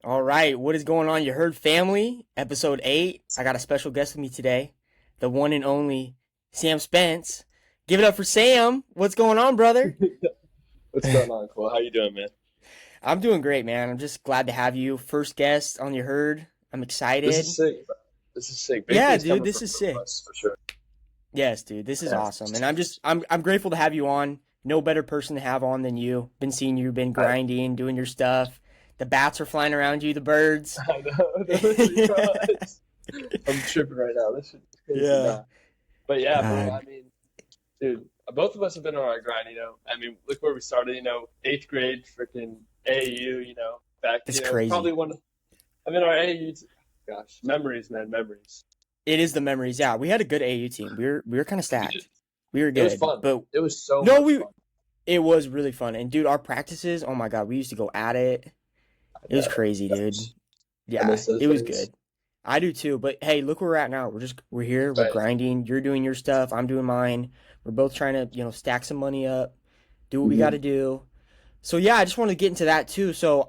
All right, what is going on? You heard family, episode 8. I got a special guest with me today, the one and only Sam Spence. Give it up for Sam. What's going on, brother? What's going on, Cole? How you doing, man? I'm doing great, man. I'm just glad to have you. First guest on your herd. I'm This is excited. sick, bro. This is sick. Big Yeah, things dude, coming this from is both of sick. us, for sure. Yes, dude, this is Yeah. awesome. And I'm grateful to have you on. No better person to have on than you. Been seeing you, been I, grinding, doing your stuff. The bats are flying around you, the birds. I know. They're literally froze. I'm tripping right now. This is crazy. Yeah. Nah. But yeah, bro. God, I mean, dude, both of us have been on our grind. I mean, look where we started. Eighth grade, freaking AAU. Back. it's Probably crazy. one. I mean, our AAU. Gosh, memories, man, memories. It is the memories. Yeah, we had a good AU team. We were kind of We did. stacked. We were It was good, fun. but It was so no, much we fun. it was really fun. And dude, our practices, oh my God, we used to go at it. I It was know. crazy, dude. I Yeah, miss those it was days. good. I do too. But hey, look where we're at now. We're here. We're Right. grinding. You're doing your stuff. I'm doing mine. We're both trying to stack some money up, do what we got Mm-hmm. to do. So yeah, I just wanted to get into that too. So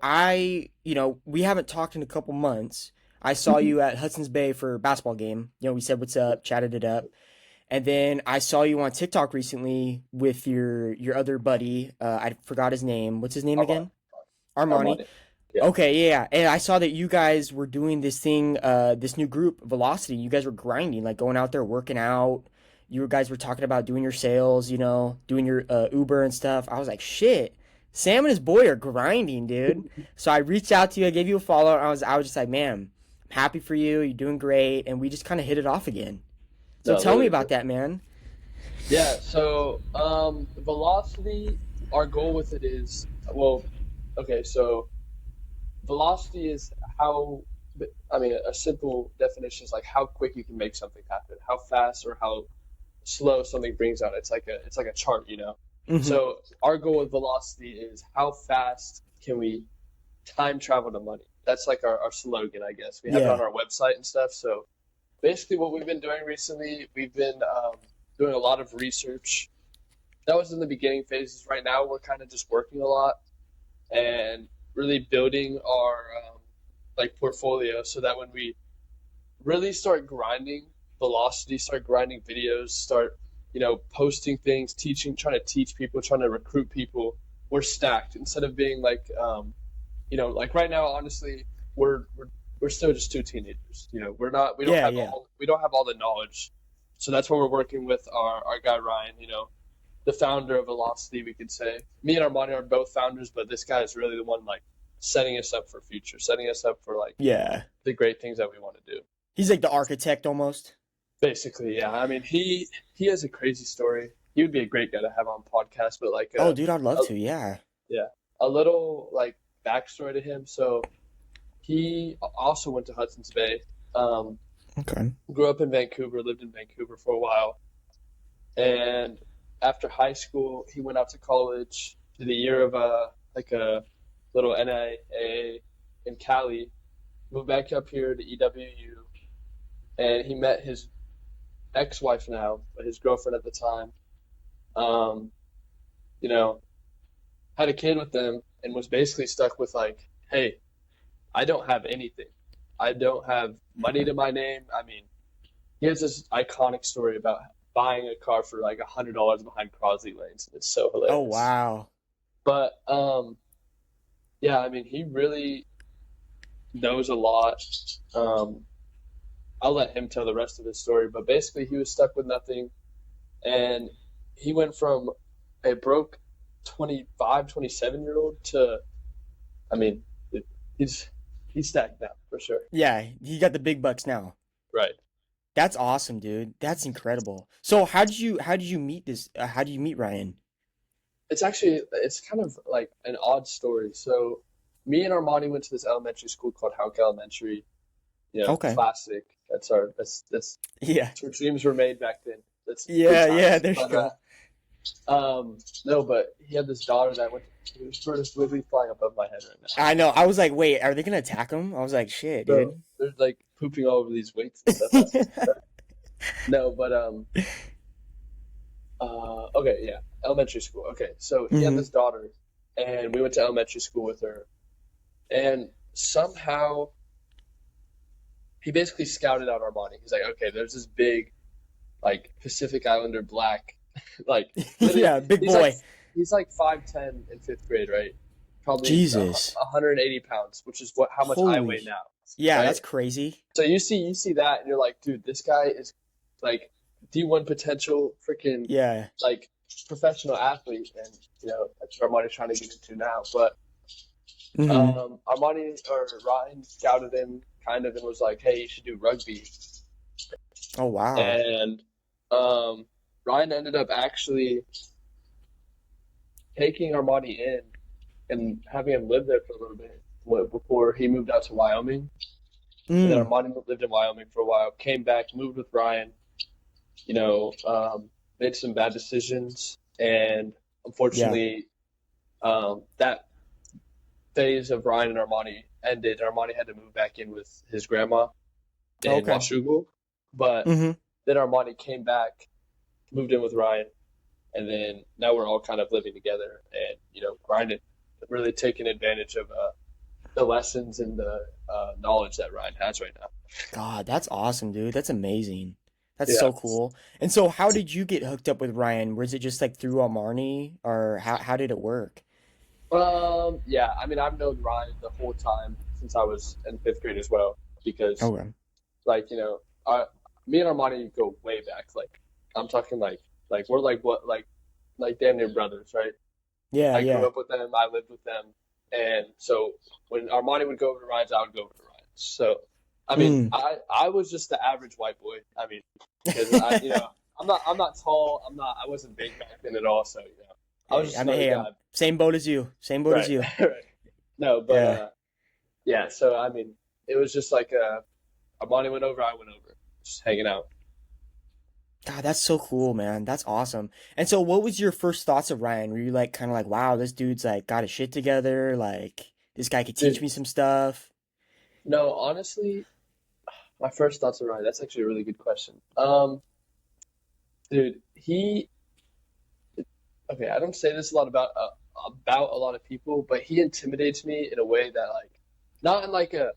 we haven't talked in a couple months. I saw Mm-hmm. you at Hudson's Bay for a basketball game. We said what's up, chatted it up. And then I saw you on TikTok recently with your other buddy. I forgot his name. What's his name Armani. again? Armani. Armani. Yeah. Okay, yeah. And I saw that you guys were doing this thing, this new group, Velocity. You guys were grinding, like going out there working out. You guys were talking about doing your sales, doing your Uber and stuff. I was like, shit. Sam and his boy are grinding, dude. So I reached out to you. I gave you a follow. And I was just like, man, I'm happy for you. You're doing great. And we just kind of hit it off again. So No, tell me literally. about that, man. Yeah, so velocity, our goal with it is, well, okay, so velocity is how, I mean, a simple definition is like how quick you can make something happen, how fast or how slow something brings out. It's like a chart. Hmm. So our goal with velocity is how fast can we time travel to money. That's like our slogan, I guess. We have it on Yeah. our website and stuff. So basically, what we've been doing recently, we've been doing a lot of research. That was in the beginning phases. Right now, we're kind of just working a lot and really building our like portfolio so that when we really start grinding velocity, start grinding videos, start posting things, teaching, trying to teach people, trying to recruit people, we're stacked instead of being like like right now, honestly, we're we're we're still just two teenagers. We're not Yeah, yeah. we don't have all the knowledge. So that's why we're working with our guy Ryan, the founder of Velocity, we could say. Me and Armani are both founders, but this guy is really the one like setting us up for future, setting us up for like Yeah. the great things that we want to do. He's like the architect almost. Basically, yeah. I mean, he has a crazy story. He would be a great guy to have on podcast, but like Oh, dude, I'd love a to. Yeah. yeah, a little like backstory to him. So he also went to Hudson's Bay. Um, Okay. Grew up in Vancouver, lived in Vancouver for a while, and after high school, he went out to college, did a year of like a little NIA in Cali, moved back up here to EWU, and he met his ex-wife now, but his girlfriend at the time. Um, you know, had a kid with them, and was basically stuck with like, hey, I don't have anything. I don't have money to my name. I mean, he has this iconic story about buying a car for like $100 behind Crosley lanes, and it's so Oh, hilarious. wow. But yeah, I mean, he really knows a lot. Um, I'll let him tell the rest of his story, but basically, he was stuck with nothing, and he went from a broke 25, 27-year old to, I mean, he's he's stacked now for sure. Yeah, he got the big bucks now. Right. That's awesome, dude. That's incredible. So how did you meet this? How did you meet Ryan? It's kind of like an odd story. So me and Armani went to this elementary school called Houck Elementary. Okay. Classic. Yeah. That's where dreams were made back then. That's good Yeah, yeah, times. there you But go. no, but he had this daughter that went. He was sort of literally flying above my head right now. I know. I was like, wait, are they gonna attack him? I was like, shit, So dude. they're like pooping all over these weights and stuff. That's no, but okay, yeah, elementary school. Okay, so he had Hmm. this daughter, and we went to elementary school with her, and somehow he basically scouted out Armani. He's like, okay, there's this big like Pacific Islander black, like literally, Yeah, big he's like boy. he's like 5'10" in fifth grade, right? Probably Jesus. 180 pounds, which is what how much I weigh Holy. now, Yeah, right? that's crazy. So you see that, and you're like, dude, this guy is like D1 potential, freaking Yeah. like professional athlete, and that's what Armani's trying to get into now. But Hmm. Armani or Ryan scouted him kind of and was like, hey, you should do rugby. Oh wow. And Ryan ended up actually taking Armani in and having him live there for a little bit before he moved out to Wyoming. And then Mm. Armani lived in Wyoming for a while, came back, moved with Ryan, made some bad decisions. And Yeah. unfortunately, that phase of Ryan and Armani ended. Armani had to move back in with his grandma in Okay. Washougal. But Hmm. then Armani came back, moved in with Ryan, and then now we're all kind of living together and grinding, really taking advantage of the lessons and the knowledge that Ryan has right now. God, that's awesome, dude. That's amazing. That's Yeah. so cool. And so how did you get hooked up with Ryan? Was it just like through Armani or how did it work? Yeah. I mean, I've known Ryan the whole time since I was in fifth grade as well, because Okay. like me and Armani go way back. Like I'm talking like we're like what like damn near brothers, right? Yeah, I grew yeah. up with them. I lived with them, and so when Armani would go over to Ryan's, I would go over to Ryan's. So, I mean, Mm. I was just the average white boy. I mean, because I'm not tall. I wasn't big back then at all. So I was Hey, just another I'm guy. same boat as you. Same boat as Right, you. right. No, but Yeah. yeah. So I mean, it was just like Armani went over, I went over, just hanging out. God, that's so cool, man. That's awesome. And so what was your first thoughts of Ryan? Were you like kind of like, wow, this dude's like got his shit together, like this guy could teach Dude, me some stuff? no, honestly, my first thoughts are Ryan. That's actually a really good question. Dude, he okay, I don't say this a lot about a lot of people, but he intimidates me in a way that like not in like a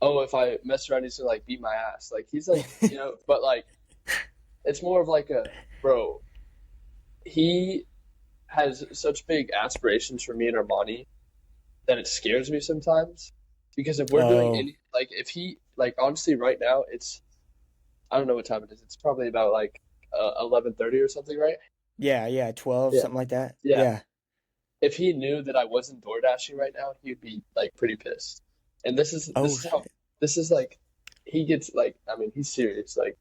oh if I mess around he's gonna like beat my ass. Like he's like but like it's more of like a bro. He has such big aspirations for me and Armani that it scares me sometimes because if we're doing Oh, any like if he like honestly right now it's I don't know what time it is. It's probably about like 11:30 or something, right? yeah, yeah, 12, Yeah. something like that. Yeah. Yeah. If he knew that I wasn't door dashing right now, he'd be like pretty pissed. And this Oh, is how shit. this is like he gets like I mean he's serious like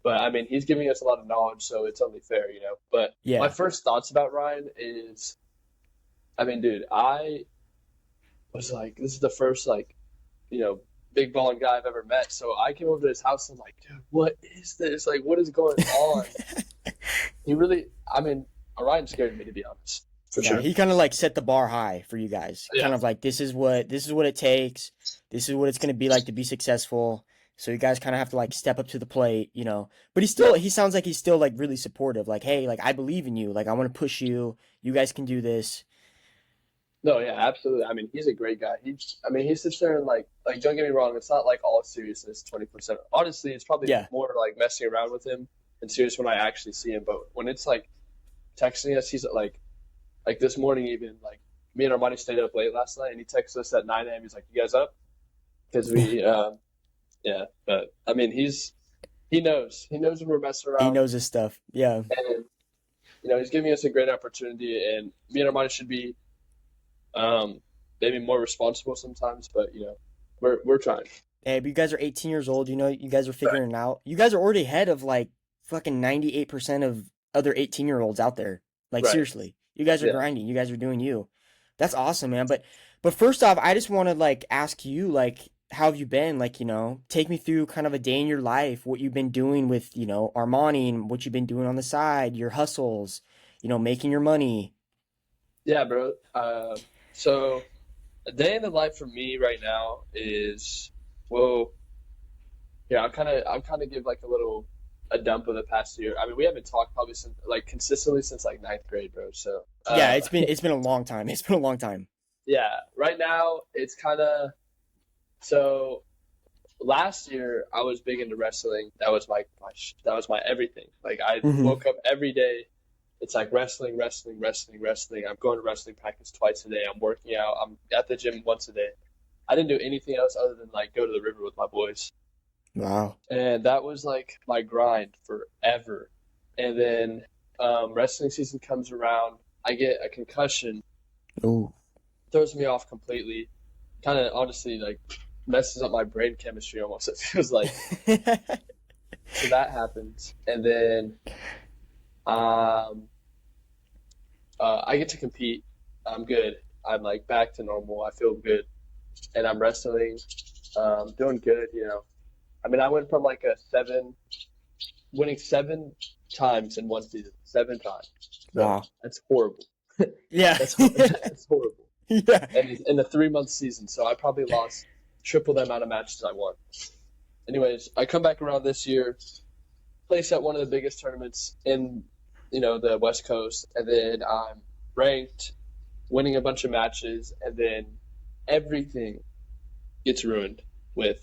but I mean he's giving us a lot of knowledge so it's only fair. But my Yeah. first thoughts about Ryan is I mean dude I was like this is the first like you know big balling guy I've ever met so I came over to his house and I'm like dude what is this like what is going on he really I mean Ryan scared me to be honest for Yeah, sure he kind of like set the bar high for you guys. yeah Kind of like this is what it takes. This is what it's going to be like to be successful. So you guys kind of have to like step up to the plate. But yeah he sounds like he's still like really supportive. Like, hey, like I believe in you. Like I want to push you. You guys can do this. No, yeah, absolutely. I mean, he's a great guy. I mean, he sits there and like, don't get me wrong, it's not like all seriousness 24/7. Honestly, it's probably Yeah. more like messing around with him and serious when I actually see him. But when it's like texting us, he's like this morning even like me and Armani stayed up late last night and he texted us at 9 a.m. He's like, "You guys up?" Because yeah. But I mean, he knows when we're messing He around knows his stuff. Yeah. and he's giving us a great opportunity and me and Armani should be um, maybe more responsible sometimes, but we're trying. Hey, but you guys are 18 years old. You guys are Right. figuring it out. You guys are already ahead of like fucking 98% of other 18-year-olds out there. Like Right. seriously. You guys are Yeah. grinding. You guys are doing you. That's awesome, man. But first off, I just want to like ask you like how have you been? Like, take me through kind of a day in your life, what you've been doing with, Armani and what you've been doing on the side, your hustles, making your money. Yeah, bro. So a day in the life for me right now is well, yeah. I'm kind of give like a dump of the past year. I mean, we haven't talked probably since like consistently since like ninth grade, bro. Yeah, it's been a long time. It's been a long time. Yeah. Right now, it's kind of. So last year I was big into wrestling. That was that was my everything. Like I Hmm. woke up every day. It's like wrestling, wrestling, wrestling, wrestling. I'm going to wrestling practice twice a day. I'm working out. I'm at the gym once a day. I didn't do anything else other than like go to the river with my boys. Wow. And that was like my grind forever. And then wrestling season comes around. I get a concussion, Ooh. throws me off completely. Kind of honestly like messes up my brain chemistry almost. It feels like so that happens, and then um, I get to compete. I'm good. I'm like back to normal. I feel good, and I'm wrestling, doing good. I mean, I went from like a seven, winning 7 times in one season, 7 times. So Wow. that's horrible. Yeah. That's horrible. Yeah. And in a 3 month season, so I probably lost triple the amount of matches I won. Anyways, I come back around this year, place at one of the biggest tournaments in the West Coast, and then I'm ranked, winning a bunch of matches, and then everything gets ruined with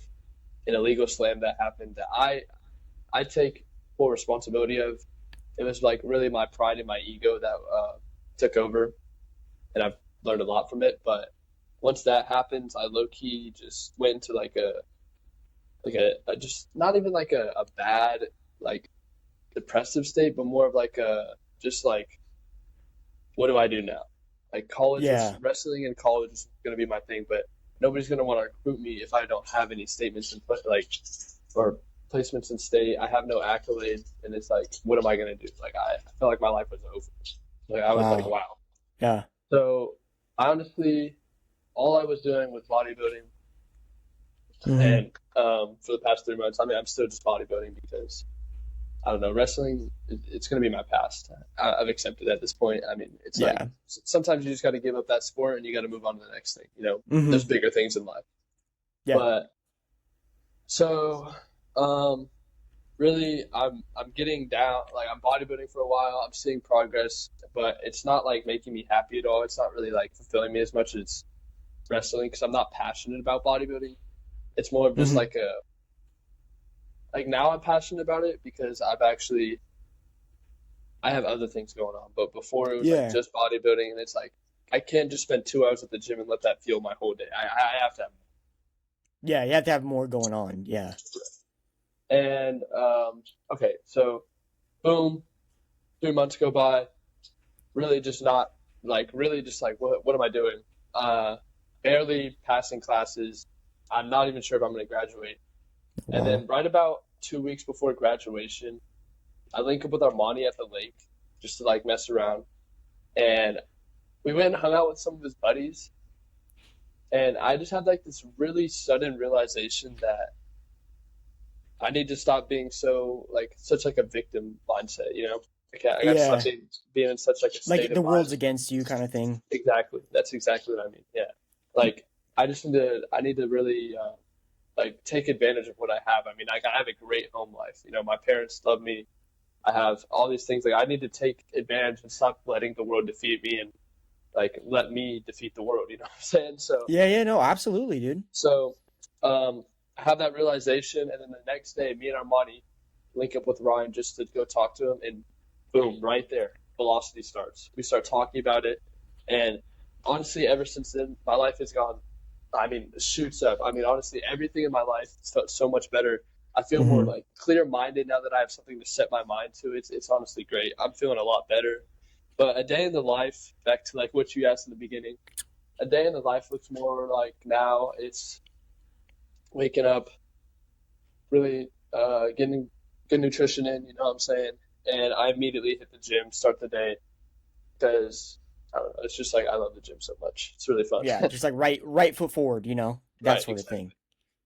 an illegal slam that happened that I take full responsibility of. It was like really my pride and my ego that took over, and I've learned a lot from it. But once that happens, I low key just went into like a just not even like a bad like depressive state, but more of like a just like what do I do now? Like college was Yeah. wrestling and college is going to be my thing, but nobody's going to want to recruit me if I don't have any statements in like or placements in state. I have no accolades, and it's like, what am I going to do? Like I felt like my life was over. Like I was like, Wow. wow. Yeah. So I honestly, all I was doing was bodybuilding, Hmm. and for the past 3 months, I mean, I'm still just bodybuilding because I don't know, wrestling, it's going to be my past. I've accepted at this point. I mean, it's like Yeah. sometimes you just got to give up that sport and you got to move on to the next thing. There's Hmm. bigger things in life. Yeah. But so, um, really, I'm getting down. Like I'm bodybuilding for a while. I'm seeing progress, but it's not like making me happy at all. It's not really like fulfilling me as much as wrestling because I'm not passionate about bodybuilding. It's more of just Hmm. like a like now I'm passionate about it because I have other things going on, but before it was like Yeah. just bodybuilding, and it's like I can't just spend 2 hours at the gym and let that fuel my whole day. I have to have Yeah. You have to have more going on. Yeah. more. And okay, so boom, 3 months go by. Really, just not like really, just like what am I doing? Uh, Barely passing classes. I'm not even sure if I'm going to graduate. And Wow. then right about 2 weeks before graduation, I link up with Armani at the lake just to like mess around, and we went and hung out with some of his buddies. And I just had like this really sudden realization that I need to stop being so like such like a victim mindset, I got to stop Yeah. being in such like a state Like of the mind. world's against you kind of thing. Exactly. That's exactly what I mean. Yeah. Like I need to really like take advantage of what I have. I mean, I have a great home life. My parents love me. I have all these things. Like I need to take advantage and stop letting the world defeat me and like let me defeat the world. You know what I'm saying? So Yeah. Yeah. No, absolutely, dude. So, I have that realization, and then the next day, me and Armani link up with Ryan just to go talk to him, and boom, right there, velocity starts. We start talking about it, and honestly, ever since then, my life has gone. I mean, shoots up. I mean, honestly, everything in my life has felt so much better. I feel more Hmm. like clear-minded now that I have something to set my mind to. It's honestly great. I'm feeling a lot better. But a day in the life, back to like what you asked in the beginning, a day in the life looks more like now it's waking up, really getting good nutrition in, you know what I'm saying? And I immediately hit the gym, start the day because I don't know, it's just like I love the gym so much. It's really fun. Yeah. Just like right foot forward, that Right, sort of thing. exactly.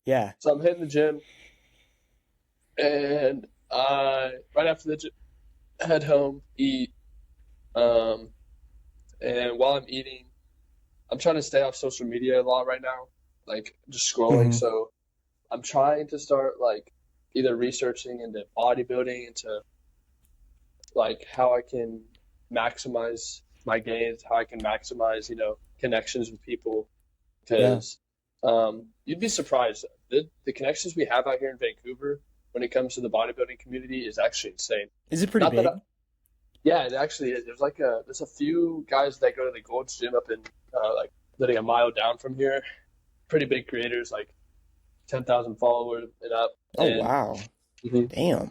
Yeah. So I'm hitting the gym, and I right after the gym, head home, eat, um, and while I'm eating, I'm trying to stay off social media a lot right now, like just scrolling. Hmm. So I'm trying to start like either researching into bodybuilding, into like how I can maximize my gains, how I can maximize, connections with people. Yeah. Because You'd be surprised. The connections we have out here in Vancouver when it comes to the bodybuilding community is actually insane. Is it pretty Not that big? yeah, it actually is. There's a few guys that go to the Gold's Gym up in like literally a mile down from here. Pretty big creators, like 10,000 followers and up. Oh And wow. Mhm. Damn.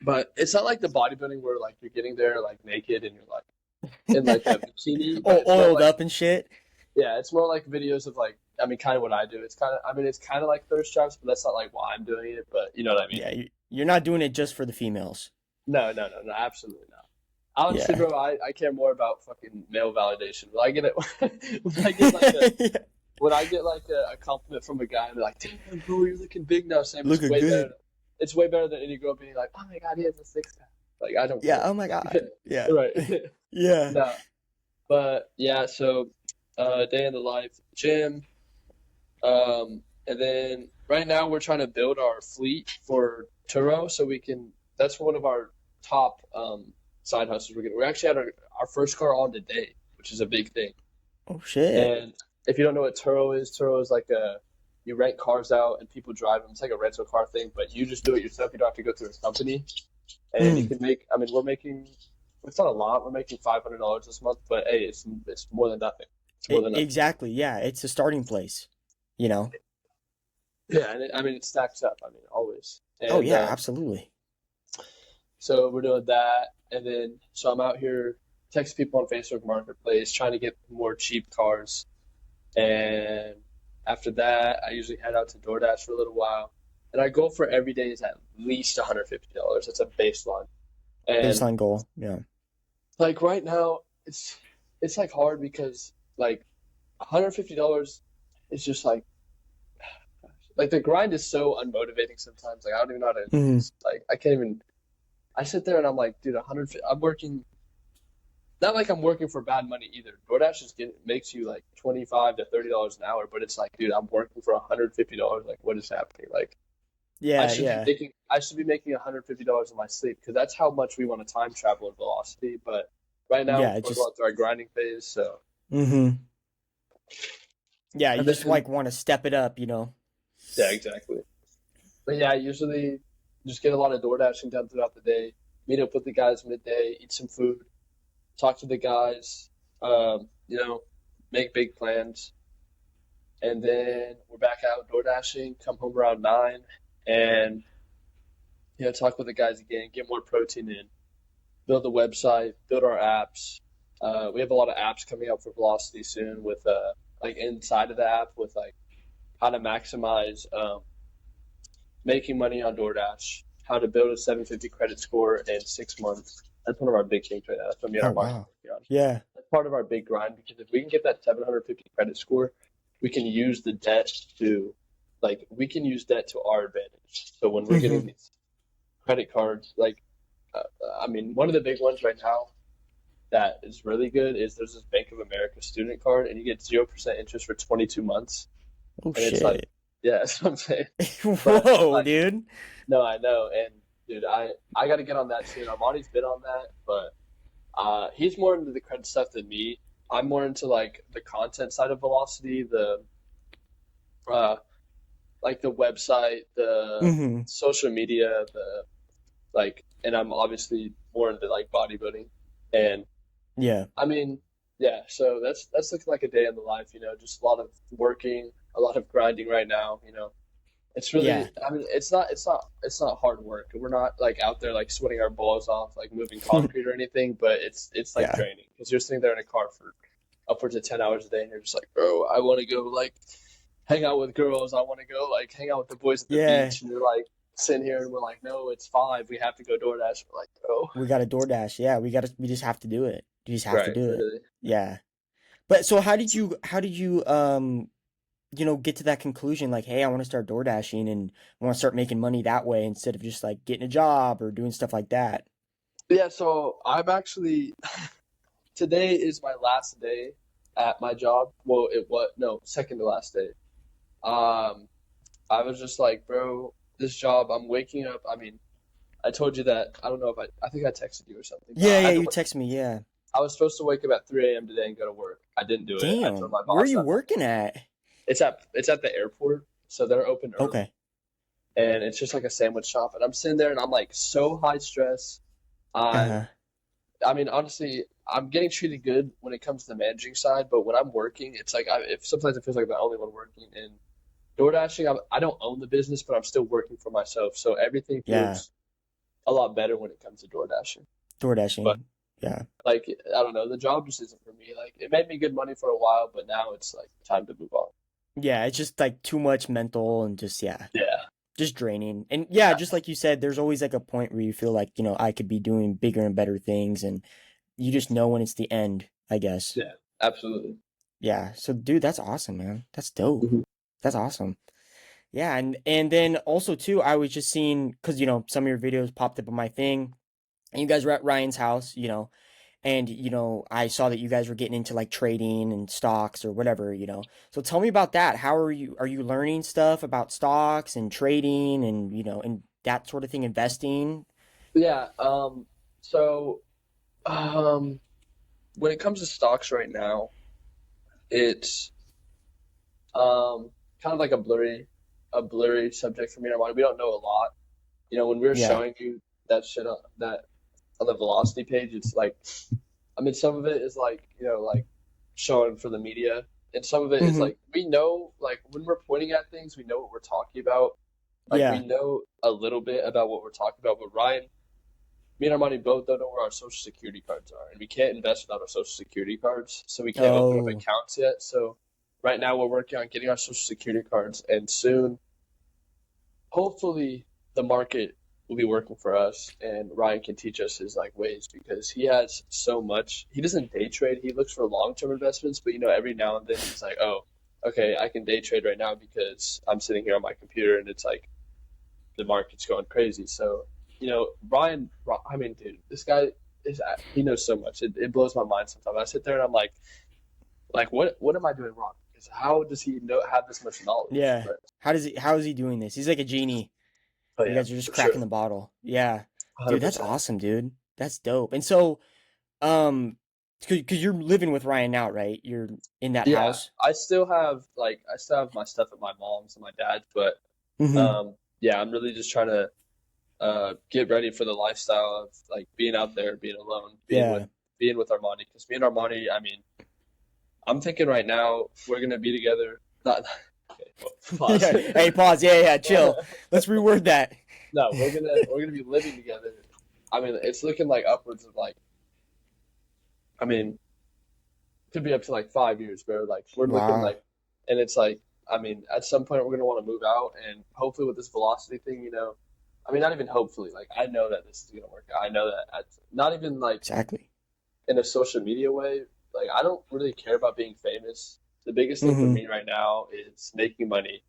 But it's not like the bodybuilding where like you're getting there like naked and you're like in like a bikini, but All it's more oiled like up and shit. yeah, it's more like videos of like I mean kind of what I do. It's kind of like thirst traps, but that's not like why I'm doing it, but you know what I mean. Yeah, you're not doing it just for the females. No, absolutely not. Honestly, Yeah. bro, I care more about fucking male validation. When I get it, when I get like a Yeah. when I get like a compliment from a guy and they're like, "Damn, bro, you're looking big now, Sam." It's Looking way good. better. It's way better than any girl being like, "Oh my God, he has a six pack." Like I don't Yeah. care. Oh my God. Yeah. Right. Yeah. No, but yeah. So, day in the life, gym, and then right now we're trying to build our fleet for Turo, so we can. That's one of our top side hustles. We're actually at our first car on today, which is a big thing. Oh shit. And if you don't know what Turo is like a you rent cars out and people drive them. It's like a rental car thing, but you just do it yourself. You don't have to go through a company, and you Mm. can make. I mean, we're making. It's not a lot. We're making $500 this month, but hey, it's more than nothing. It's more than nothing. Exactly. Yeah. It's a starting place. You know. Yeah, and I mean it stacks up. I mean always. Oh And yeah. Absolutely. so we're doing that, and then so I'm out here texting people on Facebook Marketplace trying to get more cheap cars. And after that, I usually head out to DoorDash for a little while. And our goal for every day is at least $150. That's a baseline. And Baseline goal. Yeah. like right now, it's like hard because like $150 is just like the grind is so unmotivating sometimes. Like I don't even know how to Mm. like I can't even I sit there and I'm like, dude, 150 I'm working not like I'm working for bad money either. DoorDash makes you like $25 to $30 an hour, but it's like, dude, I'm working for $150. Like, what is happening? Like, Yeah. Yeah. I should be making $150 in my sleep because that's how much we want to time travel in velocity. But right now, Yeah. It we're just. going through our grinding phase. So, Mm-hmm. Yeah. You and just then like want to step it up. You know. yeah, exactly. But yeah, I usually just get a lot of door dashing done throughout the day. Meet up with the guys midday, eat some food, talk to the guys. You know, make big plans. And then we're back out door dashing, come home around 9, and talk with the guys again, get more protein in, build the website, build our apps. We have a lot of apps coming out for Velocity soon with like inside of the app with like how to maximize making money on DoorDash, how to build a 750 credit score in 6 months. That's one of our big things right now. That's what me and Oh our marketing wow. are working on. Yeah. That's part of our big grind because if we can get that 750 credit score, we can use the debt to we can use debt to our advantage. So when we're Mm-hmm. getting these credit cards, uh, I mean, one of the big ones right now that is really good is there's this Bank of America student card, and you get 0% interest for 22 months, Oh and it's like, shit. yeah, that's what I'm saying. But Whoa, like, dude. no, I know, and dude, I got to get on that soon. Armani's been on that, but he's more into the credit stuff than me. I'm more into like the content side of Velocity, uh, like the website, the Mm-hmm. social media, and I'm obviously more into like bodybuilding. And Yeah. I mean, yeah, so that's looking like a day in the life, just a lot of working, a lot of grinding right now. It's really, Yeah. I mean, it's not hard work. We're not like out there like sweating our balls off, like moving concrete or anything, but it's like Yeah. draining because you're sitting there in a car for upwards of 10 hours a day and you're just like, bro, I want to go like hang out with girls. I want to go like hang out with the boys at the Yeah. beach. And you're like sitting here and we're like, no, it's 5. We have to go DoorDash. We're like, bro, We got a DoorDash. Yeah, we just have to do it. You just have to right, do it. literally. Yeah. But so how did you get to that conclusion like, hey, I want to start door dashing and I want to start making money that way instead of just like getting a job or doing stuff like that? Yeah, so I'm actually today is my last day at my job. Well, it was no, second to last day. Um, I was just like, bro, this job, I'm waking up. I mean, I told you that. I don't know if I think I texted you or something, but Yeah, yeah, you text me, yeah. I was supposed to wake up at 3 a.m. today and go to work. I didn't do it. I told Damn. my Where are boss you that. working at? It's at the airport, so they're open early, Okay. and it's just like a sandwich shop. And I'm sitting there, and I'm like so high stress. I'm Uh-huh. I mean, honestly, I'm getting treated good when it comes to the managing side, but when I'm working, it's like if sometimes it feels like I'm the only one working. And DoorDashing, I don't own the business, but I'm still working for myself, so everything Yeah. feels a lot better when it comes to DoorDashing. Door But dashing. Yeah. like, I don't know, the job just isn't for me. Like, it made me good money for a while, but now it's like time to move on. Yeah, it's just like too much mental and just yeah, Yeah, just draining. And yeah, just like you said, there's always like a point where you feel like, I could be doing bigger and better things and you just know when it's the end, I guess. yeah, absolutely. Yeah. So dude, that's awesome, man. That's dope. Hmm. That's awesome. Yeah, and then also too, I was just seeing because some of your videos popped up on my thing, and you guys were at Ryan's house, and I saw that you guys were getting into like trading and stocks or whatever, So tell me about that. How are you learning stuff about stocks and trading and and that sort of thing, investing? Yeah. So, um, when it comes to stocks right now, it's um kind of like a blurry subject for me and Armani. We don't know a lot. When we were Yeah. showing you that shit on the velocity page, it's like, I mean, some of it is like, like showing for the media, and some of it is Mm-hmm. like we know, like when we're pointing at things, we know what we're talking about. Like we Yeah. know a little bit about what we're talking about, but Ryan, me and Armani both don't know where our social security cards are, and we can't invest without our social security cards, so we can't open up Oh, accounts yet. So right now we're working on getting our social security cards, and soon, hopefully, the market will be working for us, and Ryan can teach us his like ways because he has so much. He doesn't day trade; he looks for long-term investments, but every now and then he's like, "Oh, okay, I can day trade right now because I'm sitting here on my computer and it's like the market's going crazy." So, Ryan, I mean, dude, this guy he knows so much. It blows my mind sometimes. I sit there and I'm like, what am I doing wrong? Because how does he have this much knowledge? yeah. How is he doing this? He's like a genie. But You yeah, guys are just for sure, cracking the bottle. Yeah. Dude, that's 100%. awesome, dude. That's dope. And so, um, because you're living with Ryan now, right? You're in that Yeah, house. I still have my stuff at my mom's and my dad's, but Mm-hmm. yeah, I'm really just trying to get ready for the lifestyle of like being out there, being alone, Yeah. being with Armani. Because me and Armani, I mean, I'm thinking right now we're gonna be together. Not okay, pause. Yeah. Hey, pause. Yeah, yeah. Chill. Let's reword that. No, we're gonna be living together. I mean, it's looking like upwards of like, I mean, could be up to like 5 years, bro. Like we're looking Wow. like, and it's like, I mean, at some point we're gonna want to move out, and hopefully with this velocity thing, I mean, not even hopefully, like I know that this is gonna work out. I know that not even like Exactly. in a social media way. Like I don't really care about being famous. The biggest thing for Mm-hmm. me right now is making money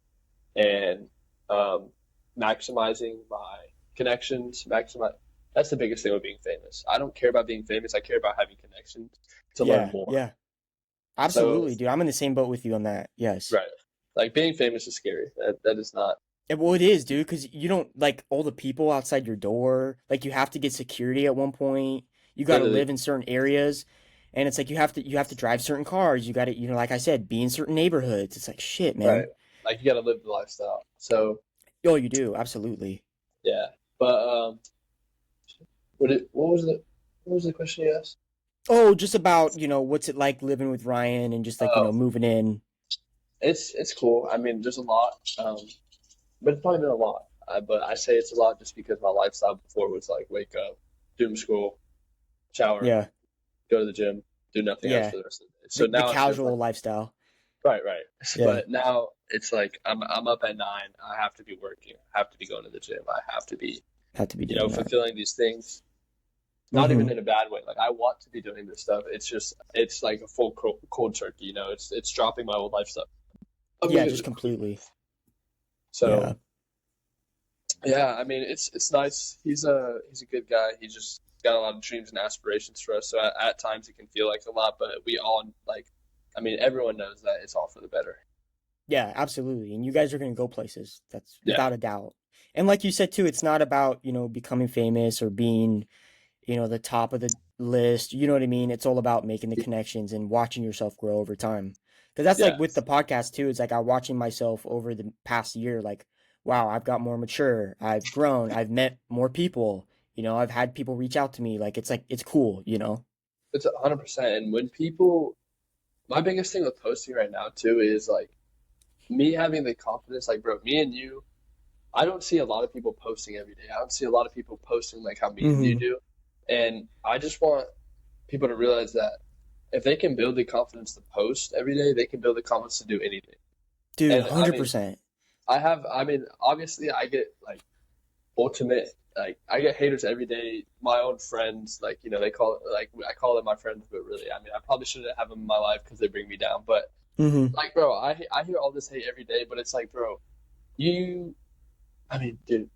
and um, maximizing my connections. Maximize. That's the biggest thing with being famous. I don't care about being famous. I care about having connections to learn Yeah. more. Yeah. So, Absolutely, dude. I'm in the same boat with you on that. Yes. right, like being famous is scary. That is not Well, it is, dude, because you don't like all the people outside your door. Like you have to get security at one point. You got to literally live in certain areas, and it's like you have to drive certain cars. You got to, like I said, be in certain neighborhoods. It's like shit, right. man. Like you got to live the lifestyle. So Oh, you do, absolutely. yeah, but what was the question you asked? Oh, just about, what's it like living with Ryan and just like, Oh, moving in. it's cool. I mean, there's a lot, but it's probably been a lot. But I say it's a lot just because my lifestyle before was like wake up, doom school, shower, Yeah, go to the gym, do nothing else yeah. for the rest of the day. So The now it's just like casual lifestyle. right, right. Yeah, But now it's like I'm up at 9. I have to be working. I have to be going to the gym. I have to be, have to be doing that. fulfilling these things. Not Mm-hmm. even in a bad way. Like I want to be doing this stuff. It's like a full cold turkey. It's dropping my old lifestyle Yeah, just immediately. completely. So Yeah. yeah, I mean it's nice. He's a good guy. He just got a lot of dreams and aspirations for us. So at times it can feel like a lot, but we all like. I mean, everyone knows that it's all for the better. Yeah, absolutely. And you guys are going to go places. That's Yeah, without a doubt. And like you said too, it's not about, becoming famous or being, the top of the list. You know what I mean? It's all about making the connections and watching yourself grow over time. Because that's like Yeah, with the podcast too. It's like I'm watching myself over the past year. Like, wow, I've got more mature. I've grown. I've met more people. I've had people reach out to me. Like it's cool. it's 100%. And when people, my biggest thing with posting right now too is like me having the confidence, like, bro, me and you, I don't see a lot of people posting every day. I don't see a lot of people posting like how me and you Hmm. do. And I just want people to realize that if they can build the confidence to post every day, they can build the confidence to do anything. Dude, And I 100%. obviously I get like ultimate, like I get haters every day. My own friends, like, they call it, like, I call them my friends, but really, I probably shouldn't have them in my life because they bring me down. But Hmm. like, bro, I hear all this hate every day, but it's like, bro, you, dude,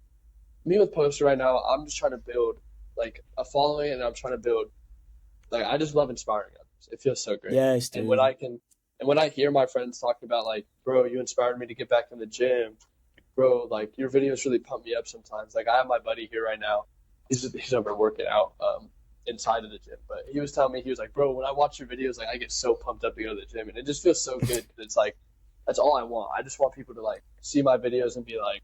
me with Poster right now, I'm just trying to build like a following, and I'm trying to build like I just love inspiring others. It feels so great. Yes, And when dude. I can, and when I hear my friends talking about like, bro, you inspired me to get back in the gym, bro, like your videos really pump me up sometimes. Like I have my buddy here right now. He's over working out inside of the gym, but he was telling me, he was like, bro, when I watch your videos, like I get so pumped up to go to the gym, and it just feels so good because it's like that's all I want. I just want people to like see my videos and be like,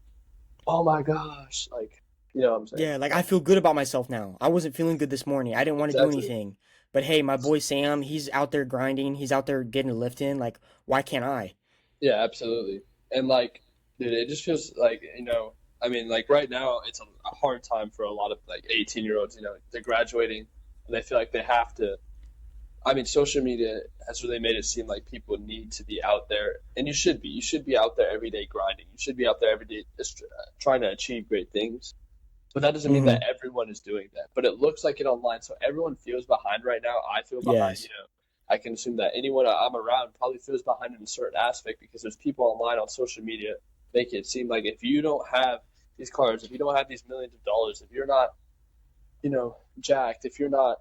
oh my gosh, like, you know what I'm saying? Yeah, like I Like feel good about myself now. I wasn't feeling good this morning. I didn't want to do exactly. anything. But hey, my boy Sam, he's out there grinding. He's out there getting a lift in. Like, why can't I? Yeah, absolutely. And like, dude, it just feels like, like right now it's a hard time for a lot of like 18-year-olds, they're graduating and they feel like they have to. Social media has really made it seem like people need to be out there, and you should be. You should be out there every day grinding. You should be out there every day just trying to achieve great things. But that doesn't mean Hmm. that everyone is doing that. But it looks like it online, so everyone feels behind right now. I feel behind. Yes. I can assume that anyone I'm around probably feels behind in a certain aspect because there's people online on social media make it seem like if you don't have these cars, if you don't have these millions of dollars, if you're not, jacked, if you're not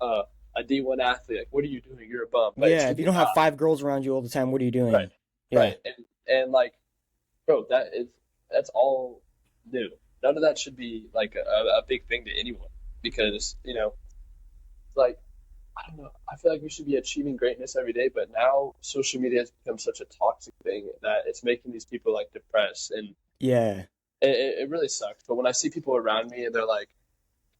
uh, a D1 athlete, like what are you doing? You're a bum. But it's Yeah, if you really don't have not. five girls around you all the time, what are you Right. doing? Yeah. Right. And like, bro, that's all new. None of that should be like a big thing to anyone because, like I don't know. I feel like we should be achieving greatness every day, but now social media has become such a toxic thing that it's making these people like depressed, and Yeah. it really sucks. But when I see people around me and they're like,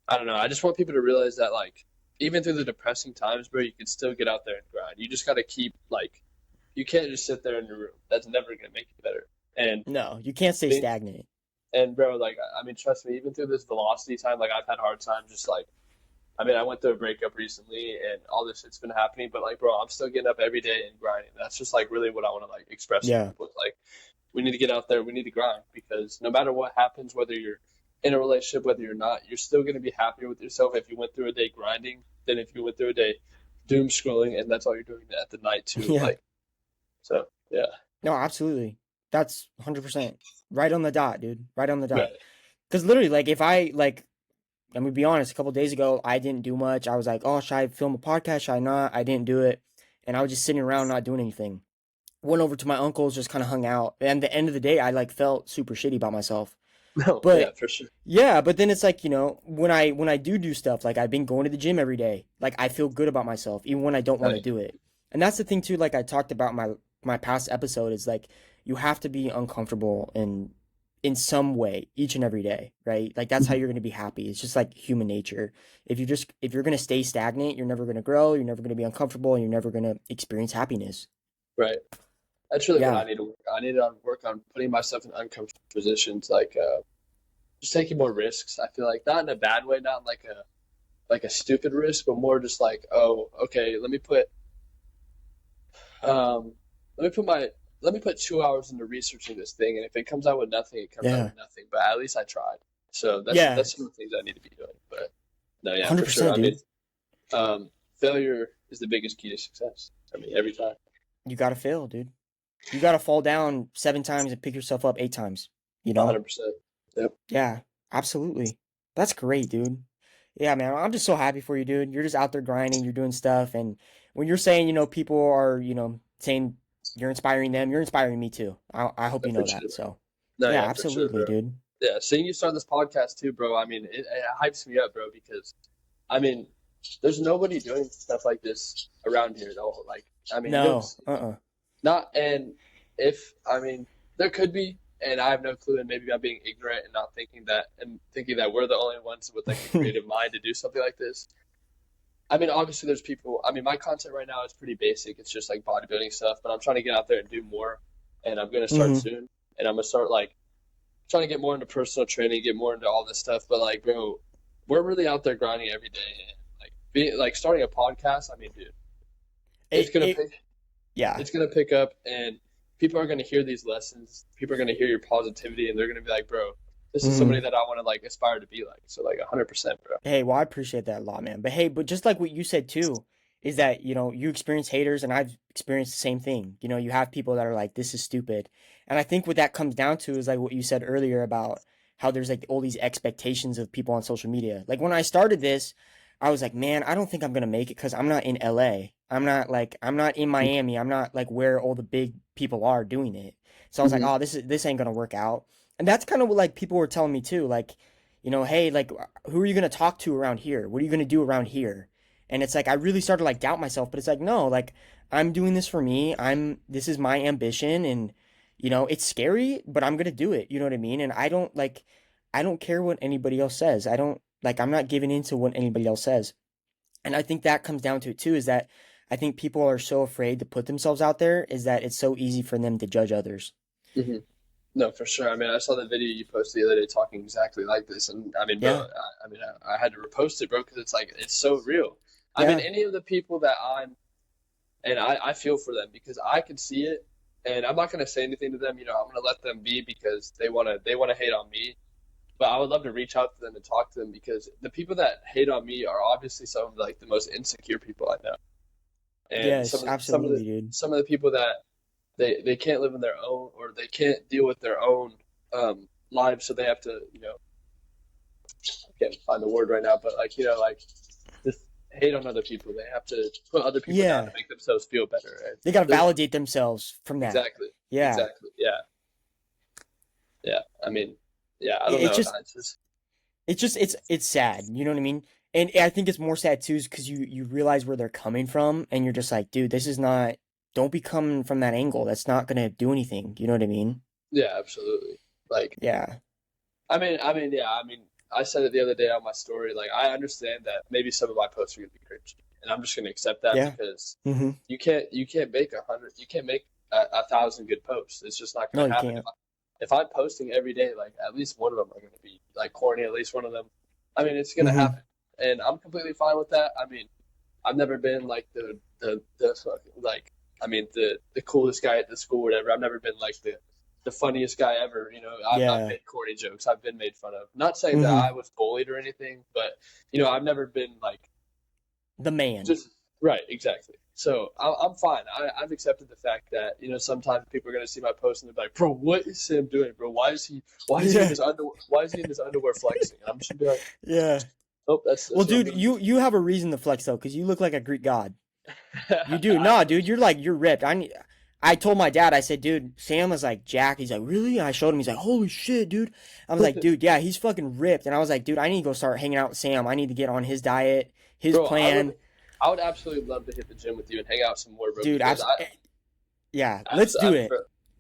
I don't know, I just want people to realize that like even through the depressing times, bro, you can still get out there and grind. You just got to keep like you can't just sit there in your room. That's never gonna make you better. And No, you can't stay being stagnant. and bro, like trust me, even through this velocity time, like I've had hard times just like I went through a breakup recently and all this shit's been happening, but like, bro, I'm still getting up every day and grinding. That's just like really what I want to like express to Yeah. people. It's like, we need to get out there, we need to grind because no matter what happens, whether you're in a relationship, whether you're not, you're still going to be happier with yourself if you went through a day grinding than if you went through a day doom scrolling and that's all you're doing at the night too. Yeah. Like, so yeah. No, absolutely. That's 100% right on the dot, dude. Right on the dot. Right. Because literally, like, if I, like, I'm gonna be honest, a couple days ago, I didn't do much. I was like, oh, should I film a podcast? Should I not? I didn't do it. And I was just sitting around not doing anything. Went over to my uncle's, just kind of hung out. And at the end of the day, I like felt super shitty about myself. No, yeah, But for sure. yeah, but then it's like, when I do stuff, like I've been going to the gym every day. Like I feel good about myself, even when I don't Oh, want yeah. to do it. And that's the thing too, like I talked about my past episode is like you have to be uncomfortable in some way each and every day, right? Like that's how Mhm. you're going to be happy. It's just like human nature. If you're going to stay stagnant, you're never going to grow, you're never going to be uncomfortable, and you're never going to experience happiness. Right. That's really what Yeah. I need to work on. I need to work on putting myself in uncomfortable positions, like just taking more risks. I feel like not in a bad way, not like a stupid risk, but more just like, oh, okay, um, let me put my let me put 2 hours into researching this thing, and if it comes out with nothing, it comes out Yeah. with nothing. But at least I tried. So Yeah. that's some of the things I need to be doing. But no, yeah, for sure. 100%, dude. Failure is the biggest key to success. Every time. You got to fail, dude. You got to fall down 7 times and pick yourself up 8 times, you know? 100%. Yep. Yeah, absolutely. That's great, dude. Yeah, man, I'm just so happy for you, dude. You're just out there grinding, you're doing stuff. And when you're saying, people are, saying you're inspiring them, you're inspiring me too. I hope you know Appreciate that. it. So, No, yeah, yeah, for sure, absolutely, bro. dude. Yeah, seeing you start this podcast too, bro. It hypes me up, bro, because I mean, there's nobody doing stuff like this around here at all. Like, No, there's uh-uh. Not and if I mean there could be, and I have no clue, and maybe I'm being ignorant and not thinking that, and thinking that we're the only ones with like a creative mind to do something like this. I mean, obviously there's people. I mean, my content right now is pretty basic. It's just like bodybuilding stuff, but I'm trying to get out there and do more, and I'm gonna start Hmm. soon, and I'm gonna start like trying to get more into personal training, get more into all this stuff. But like, bro, we're really out there grinding every day, and like like starting a podcast. I mean, dude, it's gonna It pick yeah. it's gonna pick up, and people are gonna hear these lessons. People are gonna hear your positivity, and they're gonna be like, bro, this is somebody Mhm. that I want to like aspire to be like. So like 100%, bro. Hey, well, I appreciate that a lot, man. But hey, but just like what you said too, is that, you experience haters and I've experienced the same thing. You have people that are like, this is stupid. And I think what that comes down to is like what you said earlier about how there's like all these expectations of people on social media. Like when I started this, I was like, man, I don't think I'm gonna make it because I'm not in LA. I'm not in Miami. I'm not like where all the big people are doing it. So I was like, Mm-hmm. oh, this ain't gonna work out. And that's kind of what like people were telling me too. Like, hey, like who are you gonna talk to around here? What are you gonna do around here? And it's like I really started to like doubt myself, but it's like no, like I'm doing this for me. This is my ambition, and it's scary, but I'm gonna do it. You know what I mean? And I don't care what anybody else says. I don't like I'm not giving in to what anybody else says. And I think that comes down to it too, is that I think people are so afraid to put themselves out there, is that it's so easy for them to judge others. Mm-hmm. No, for sure. I mean, I saw the video you posted the other day talking exactly like this, and I mean, bro, Yeah, I had to repost it, bro, because it's like it's so real. I mean, yeah, any of the people that I feel for them because I can see it, and I'm not gonna say anything to them. I'm gonna let them be because they wanna hate on me. But I would love to reach out to them and talk to them because the people that hate on me are obviously some of like the most insecure people I know, and yes, absolutely, dude. some of the people that they can't live in their own or they can't deal with their own lives, so they have to I can't find the word right now, but like like just hate on other people. They have to put other people down to Yeah. make themselves feel better. And They gotta there's validate themselves from that. exactly, Yeah. exactly, yeah, yeah. I mean, yeah, I don't It's know. just it's sad, you know what I mean? And I think it's more sad too is because you realize where they're coming from and you're just like, dude, this is not don't be coming from that angle. That's not gonna do anything. You know what I mean? Yeah, absolutely. Like, Yeah. yeah. I mean, I said it the other day on my story. Like, I understand that maybe some of my posts are gonna be cringy, and I'm just gonna accept that Yeah. because Mm-hmm. you can't make 100, you can't make a thousand good posts. It's just not No, gonna you happen. can't. If I'm posting every day, like at least one of them are gonna be like corny. At least one of them. I mean, it's gonna Mm-hmm. happen, and I'm completely fine with that. I mean, I've never been like the fucking like I mean the coolest guy at the school, or whatever. I've never been like the funniest guy ever. I've Yeah. made corny jokes. I've been made fun of. Not saying that Mm-hmm. I was bullied or anything, but I've never been like The man. just right, exactly. So I'm fine. I've accepted the fact that sometimes people are gonna see my post and they're like, "Bro, what is Sam doing, bro? Why is he in Yeah. his underwear? Why is he in his underwear flexing?" And I'm just gonna be like, Yeah. "Oh, Well, that's what I'm dude, doing." you have a reason to flex though, because you look like a Greek god. You do. I Nah, dude, you're ripped. I told my dad, I said, dude, Sam is like Jack. He's like, really? And I showed him. He's like, holy shit, dude. I was like, dude, yeah, he's fucking ripped. And I was like, dude, I need to go start hanging out with Sam. I need to get on his diet, his Bro, plan. I would absolutely love to hit the gym with you and hang out some more, bro. Dude, Because yeah, let's do it. bro,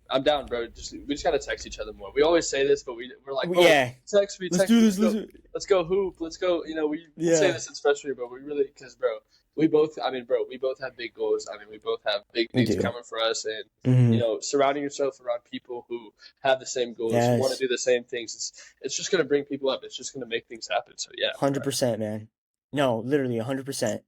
I'm down, bro. We just gotta text each other more. We always say this, but we're like, bro, Yeah, let's text do me, this. let's go hoop, let's go. We say Yeah. this since freshman year, but we really, because bro, we both, I mean, bro, we both have big goals. I mean, we both have big We things do. coming for us, and Hmm. surrounding yourself around people who have the same goals, who want to Yes. do the same things. It's just gonna bring people up. It's just gonna make things happen. So yeah, bro. 100%, man. No, literally 100%.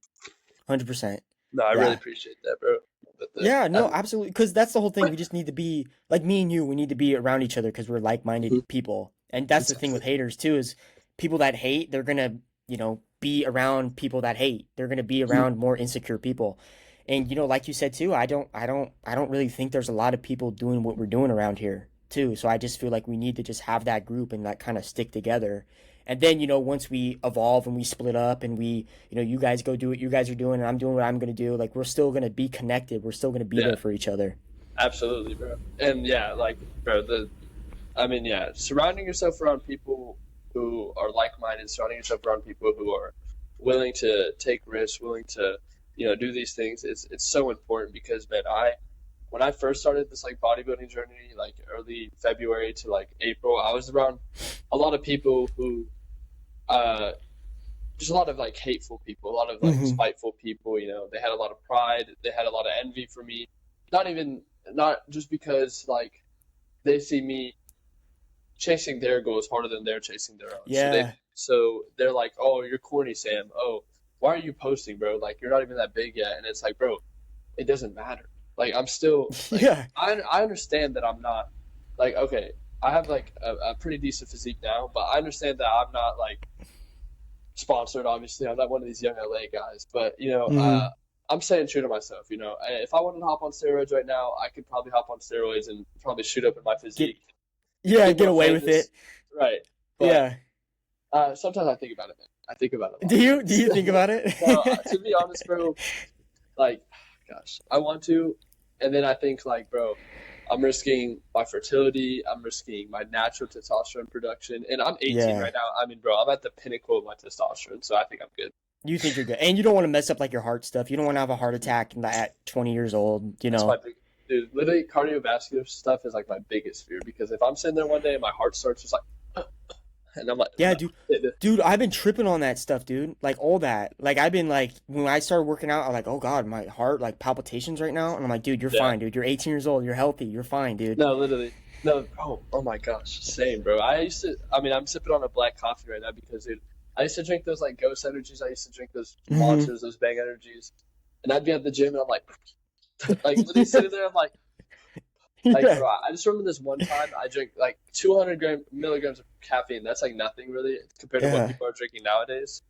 100%. No, I really Yeah. appreciate that, bro. But Yeah, no, absolutely. Because that's the whole thing. We just need to be like me and you. We need to be around each other because we're like-minded Mhm. people. And that's the thing with Exactly. haters too. Is people that hate, they're gonna, be around people that hate. They're gonna be Mhm. around more insecure people. And like you said too, I don't really think there's a lot of people doing what we're doing around here too. So I just feel like we need to just have that group and that kind of stick together. And then, once we evolve and we split up and you guys go do what you guys are doing and I'm doing what I'm gonna do, like we're still gonna be connected. We're still gonna be Yeah, there for each other. absolutely, bro. And yeah, like, bro, I mean, yeah, surrounding yourself around people who are like-minded, surrounding yourself around people who are willing to take risks, willing to, do these things. It's so important because, man, when I first started this like bodybuilding journey, like early February to like April, I was around a lot of people who, uh, just a lot of like hateful people, a lot of like Hmm. spiteful people. They had a lot of pride, they had a lot of envy for me. Not even, not just because like they see me chasing their goals harder than they're chasing their own. Yeah. So they're like, "Oh, you're corny, Sam. Oh, why are you posting, bro? Like you're not even that big yet." And it's like, bro, it doesn't matter. Like I'm still like Yeah. I understand that I'm not like okay. I have like a pretty decent physique now, but I understand that I'm not like sponsored. Obviously, I'm not one of these young LA guys. But Hmm. I'm staying true to myself. If I wanted to hop on steroids right now, I could probably hop on steroids and probably shoot up in my Get physique, yeah, get get more away with it. famous. Right. But Yeah. sometimes I think about it, man. I think about it a Do lot you do because you think about it? no, to be honest, bro, like, gosh, I want to, and then I think like, bro, I'm risking my fertility, I'm risking my natural testosterone production, and I'm 18 Yeah. right now. I mean, bro, I'm at the pinnacle of my testosterone, so I think I'm good. You think you're good. And you don't want to mess up like your heart stuff. You don't want to have a heart attack at 20 years old, you That's my know. big, dude. Literally, cardiovascular stuff is like my biggest fear because if I'm sitting there one day and my heart starts just like, and I'm like, Yeah, no, dude. Dude, I've been tripping on that stuff, dude. Like all that. Like I've been like when I started working out, I'm like, "Oh God, my heart like palpitations right now." And I'm like, "Dude, you're yeah. fine, dude. You're 18 years old. You're healthy. You're fine, dude." No, literally. No, oh my gosh, same, bro. I mean, I'm sipping on a black coffee right now because, dude, I used to drink those like Ghost energies. I used to drink those Hmm. monsters, those Bang energies, and I'd be at the gym and I'm like, like literally sitting there, I'm like, Yeah. bro. I just remember this one time I drank like 200 milligrams of caffeine. That's like nothing really compared to what Yeah. people are drinking nowadays.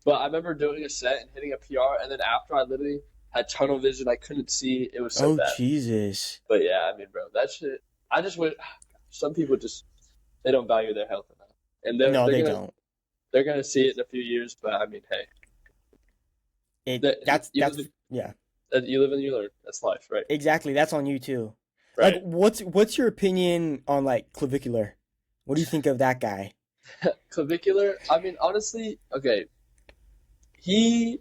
But I remember doing a set and hitting a PR, and then after I literally had tunnel vision, I couldn't see. It was so Oh bad. Jesus. But yeah, I mean, bro, that shit. I just would. Some people just they don't value their health enough, and they're No, they're they gonna don't. they're gonna see it in a few years. But I mean, hey, It that that's you that's live, yeah. you live and you learn. That's life, right? Exactly. That's on you too. Like Right. what's your opinion on like clavicular? What do you think of that guy? Clavicular. I mean, honestly, okay. He.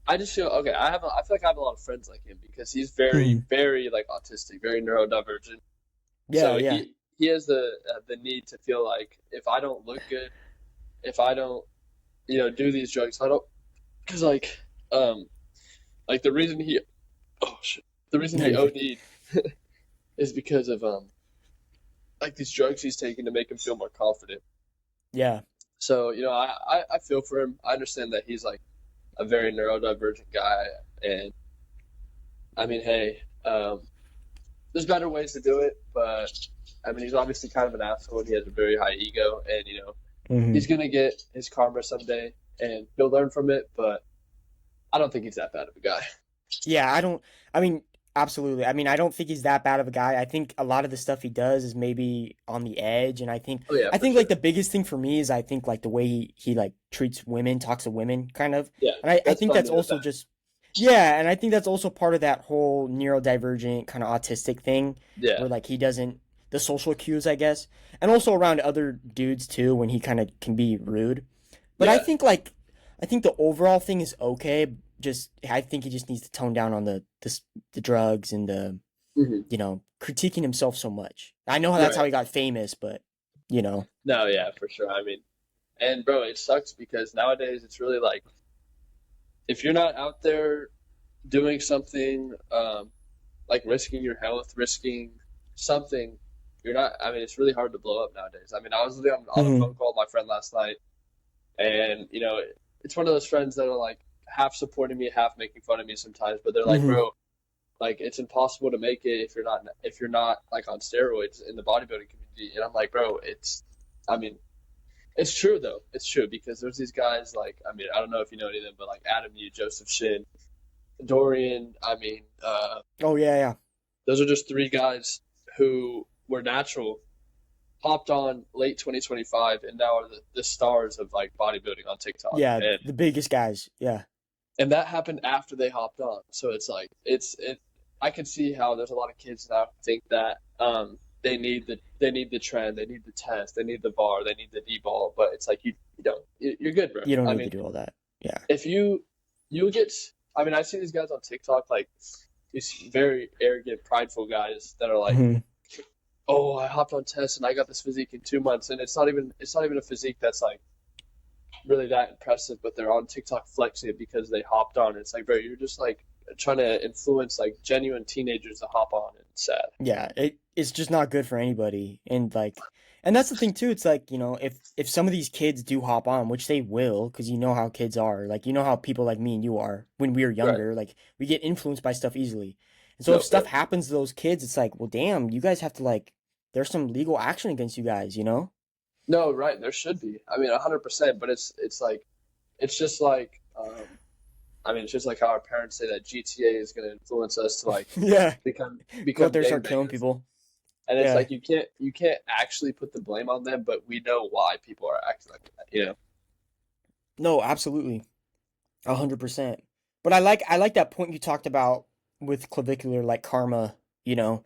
I just feel okay. I feel like I have a lot of friends like him because he's very, Mhm. very like autistic, very neurodivergent. Yeah, So yeah. he has the need to feel like if I don't look good, if I don't do these drugs, I don't because um like the reason he oh shit the reason No, he you're good. OD'd is because of like these drugs he's taking to make him feel more confident. Yeah. So I feel for him. I understand that he's like a very neurodivergent guy, and I mean, hey, there's better ways to do it, but I mean, he's obviously kind of an asshole, and he has a very high ego, and Hmm. he's gonna get his karma someday, and he'll learn from it. But I don't think he's that bad of a guy. Yeah, I don't I mean, absolutely. I mean, I don't think he's that bad of a guy. I think a lot of the stuff he does is maybe on the edge, and I think Oh yeah, I for think like sure. the biggest thing for me is I think like the way he like treats women, talks to women kind of. Yeah, And I that's think that's probably the also best. just yeah, and I think that's also part of that whole neurodivergent kind of autistic thing Yeah, where like he doesn't the social cues, I guess. And also around other dudes too when he kind of can be rude. But yeah. I think the overall thing is okay. Just I think he just needs to tone down on the drugs and the Hmm. critiquing himself so much. I know that's how Right. he got famous, but you know. No, yeah, for sure. I mean, and bro, it sucks because nowadays it's really like if you're not out there doing something, like risking your health, risking something, you're not. I mean, it's really hard to blow up nowadays. I mean, I was literally on a Hmm. phone call with my friend last night, and it's one of those friends that are like half supporting me, half making fun of me sometimes. But they're like, Hmm. bro, like it's impossible to make it if you're not like on steroids in the bodybuilding community. And I'm like, bro, I mean, it's true though. It's true because there's these guys like I mean, I don't know if you know any of them, but like Adam Yu, Joseph Shin, Dorian. I mean, Oh yeah, yeah. those are just three guys who were natural, hopped on late 2025, and now are the stars of like bodybuilding on TikTok. Yeah, And the biggest guys. Yeah. that happened after they hopped on. So it's like it. I can see how there's a lot of kids now who think that they need the trend, they need the test, they need the bar, they need the D ball, but it's like you don't. You're good, bro. You don't I need to mean, do all that. Yeah. if you get, I mean, I see these guys on TikTok like these very arrogant, prideful guys that are like, Hmm. "Oh, I hopped on tests and I got this physique in 2 months," and it's not even a physique that's like really that impressive, but they're on TikTok flexing it because they hopped on. It's like, bro, you're just like trying to influence like genuine teenagers to hop on, and it's sad. Yeah, it's just not good for anybody. And like, and that's the thing too. It's like, if some of these kids do hop on, which they will, because you know how kids are, like you know how people like me and you are when we were Right. younger, like we get influenced by stuff easily. And so if No, stuff happens to those kids, it's like, well, damn, you guys have to like, there's some legal action against you guys, you know? no, right. There should be. I mean, 100%. But it's like it's just like I mean, it's just like how our parents say that GTA is going to influence us to like Yeah, become go out become there, start killing gangbangers. people. And it's Yeah. like you can't actually put the blame on them, but we know why people are acting like that. You know? No, absolutely. 100%. But I like that point you talked about with clavicular, like karma, you know.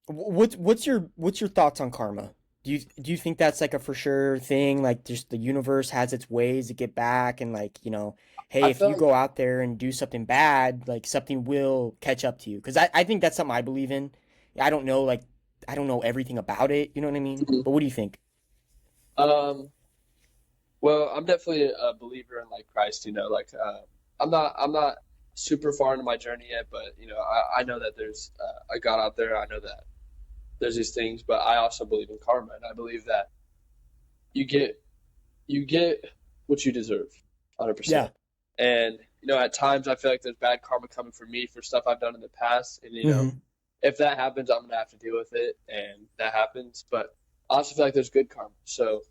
What's your thoughts on karma? Do you think that's like a for sure thing? Like just the universe has its ways to get back and like, hey, I if feel you like go out there and do something bad, like something will catch up to you. Because I think that's something I believe in. I don't know, like I don't know everything about it, you know what I mean? Mhm. But what do you think? um, well, I'm definitely a believer in like Christ. Like I'm not super far into my journey yet, but I know that there's a God out there. I know that there's these things, but I also believe in karma, and I believe that you get you get what you deserve, 100%. Yeah. And at times I feel like there's bad karma coming for me for stuff I've done in the past, and Hmm. if that happens, I'm gonna have to deal with it, and that happens. But I also feel like there's good karma. So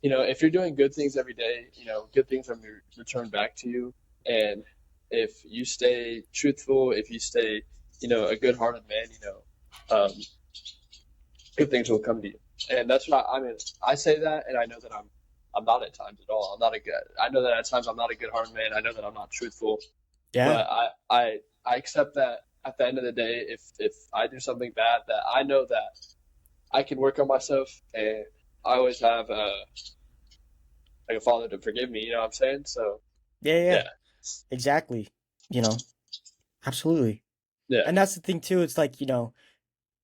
if you're doing good things every day, good things are returned back to you. And if you stay truthful, if you stay, a good-hearted man, good things will come to you. And that's what I mean. I say that, and I know that I'm not at times at all. I'm not a good. I know that at times I'm not a good-hearted man. I know that I'm not truthful, Yeah. but I accept that at the end of the day, if I do something bad, that I know that I can work on myself, and I always have like a father to forgive me. You know what I'm saying? So Yeah, yeah, yeah. yeah, Exactly. You know, absolutely. yeah, And that's the thing too. It's like,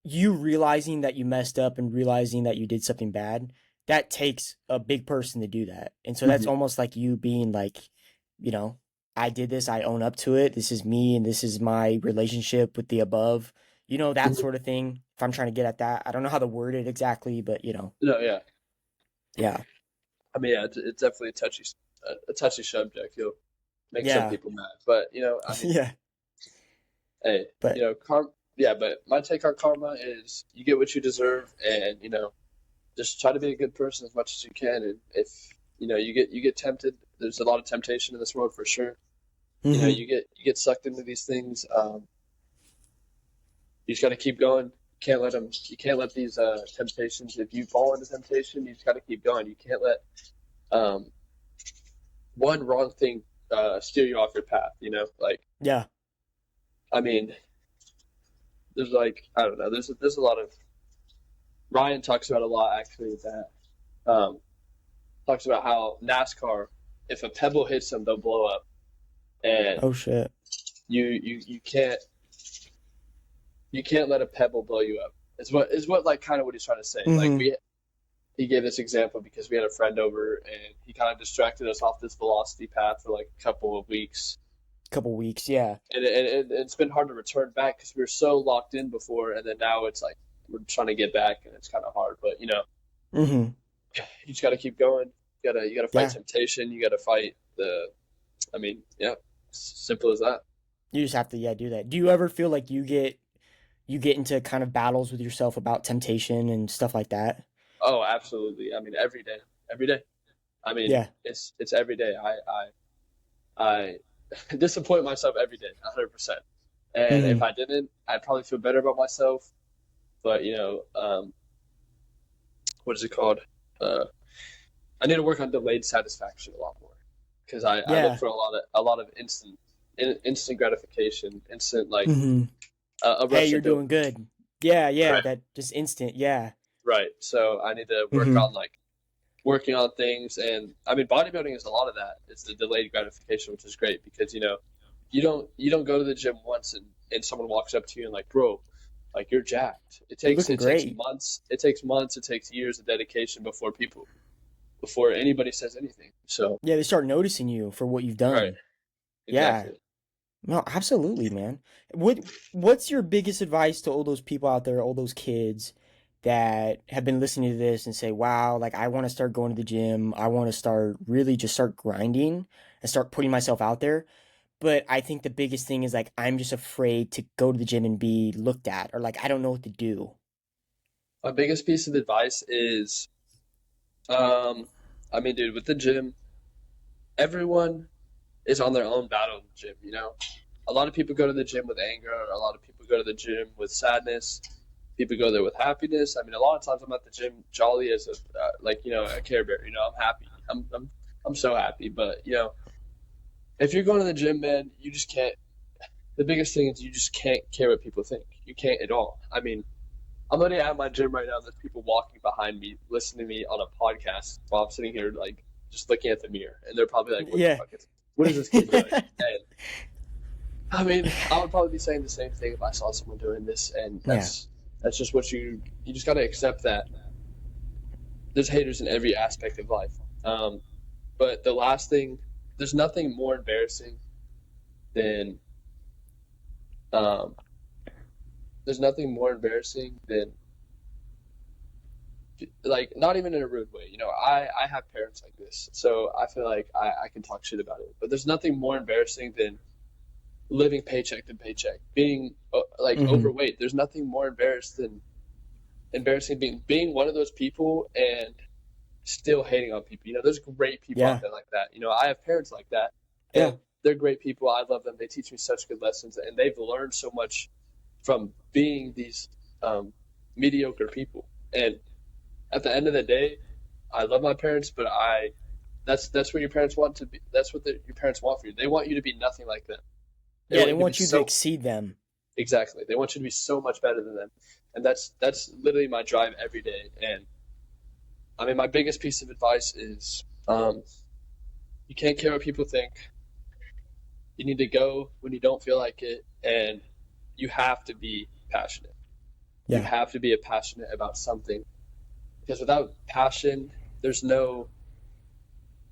you realizing that you messed up and realizing that you did something bad, that takes a big person to do that. And so that's hmm almost like you being like, you know, I did this, I own up to it. This is me and this is my relationship with the above. That hmm sort of thing. If I'm trying to get at that, I don't know how to word it exactly, but no, yeah. yeah. I mean, yeah, it's definitely a touchy subject. You'll make some Yeah. people mad, but I mean, Yeah. hey, But yeah. But my take on karma is you get what you deserve, and just try to be a good person as much as you can. And if you get tempted, there's a lot of temptation in this world for sure. mhm. You get sucked into these things. You just got to keep going. You can't let these temptations. If you fall into temptation, you just got to keep going. You can't let um, one wrong thing steer you off your path. Like Yeah. I mean, there's like I don't know. There's a lot of Ryan talks about a lot actually that talks about how NASCAR, if a pebble hits them, they'll blow up, and Oh shit. you can't let a pebble blow you up. Is what like kind of what he's trying to say. Like Mhm. he gave this example because we had a friend over and he kind of distracted us off this velocity path for like a couple of weeks. Couple weeks, yeah. And it's been hard to return back because we were so locked in before, and then now it's like we're trying to get back, and it's kind of hard. But Mhm. you just got to keep going. You gotta fight Yeah. temptation. You gotta fight the. I mean, yeah, simple as that. You just have to, yeah, do that. Do you ever feel like you get into kind of battles with yourself about temptation and stuff like that? Oh, absolutely. I mean, every day. I mean, Yeah. it's every day. I disappoint myself every day, 100%. And if Hmm. I didn't, I'd probably feel better about myself. But what is it called? Uh, I need to work on delayed satisfaction a lot more because I look Yeah. for a lot of instant gratification, instant like Hmm. a Hey, rush you're of doing dopamine. good. Yeah, yeah, Right. that just instant. Yeah. Right. So I need to work Hmm. on like working on things, and I mean bodybuilding is a lot of that. It's the delayed gratification, which is great because you don't go to the gym once and someone walks up to you and like, bro, like you're jacked. It You're takes looking it takes great. months. It takes years of dedication before anybody says anything. So Yeah, they start noticing you for what you've right, done. Yeah. exactly. No, absolutely, man. What's your biggest advice to all those people out there, all those kids that have been listening to this and say, "Wow, like I want to start going to the gym. I want to start really just start grinding and start putting myself out there." But I think the biggest thing is like I'm just afraid to go to the gym and be looked at or like I don't know what to do. My biggest piece of advice is, um, I mean, dude, with the gym, everyone is on their own battle in the gym. A lot of people go to the gym with anger. A lot of people go to the gym with sadness. People go there with happiness. I mean, a lot of times I'm at the gym jolly as a Care Bear. I'm happy. I'm so happy. But if you're going to the gym, man, you just can't. The biggest thing is you just can't care what people think. You can't at all. I mean, I'm literally at my gym right now. There's people walking behind me, listening to me on a podcast while I'm sitting here, like just looking at the mirror, and they're probably like, "What the Yeah. fuck what is this kid doing?" And I mean, I would probably be saying the same thing if I saw someone doing this, and Yeah. that's just what you just got to accept that there's haters in every aspect of life. But the last thing, there's nothing more embarrassing than um, there's nothing more embarrassing than like not even in a rude way. I have parents like this, so I feel like I can talk shit about it. But there's nothing more embarrassing than living paycheck to paycheck, being like Hmm. overweight. There's nothing more embarrassing being one of those people and still hating on people. There's great people out Yeah. there like that. I have parents like that, Yeah. and they're great people. I love them. They teach me such good lessons, and they've learned so much from being these um, mediocre people. And at the end of the day, I love my parents, but that's what your parents want to be. That's what your parents want for you. They want you to be nothing like them. They Yeah, want they you to be want you to so exceed them. exactly. They want you to be so much better than them, and that's literally my drive every day. And I mean, my biggest piece of advice is you can't care what people think. You need to go when you don't feel like it, and you have to be passionate. You Yeah. have to be passionate about something because without passion, there's no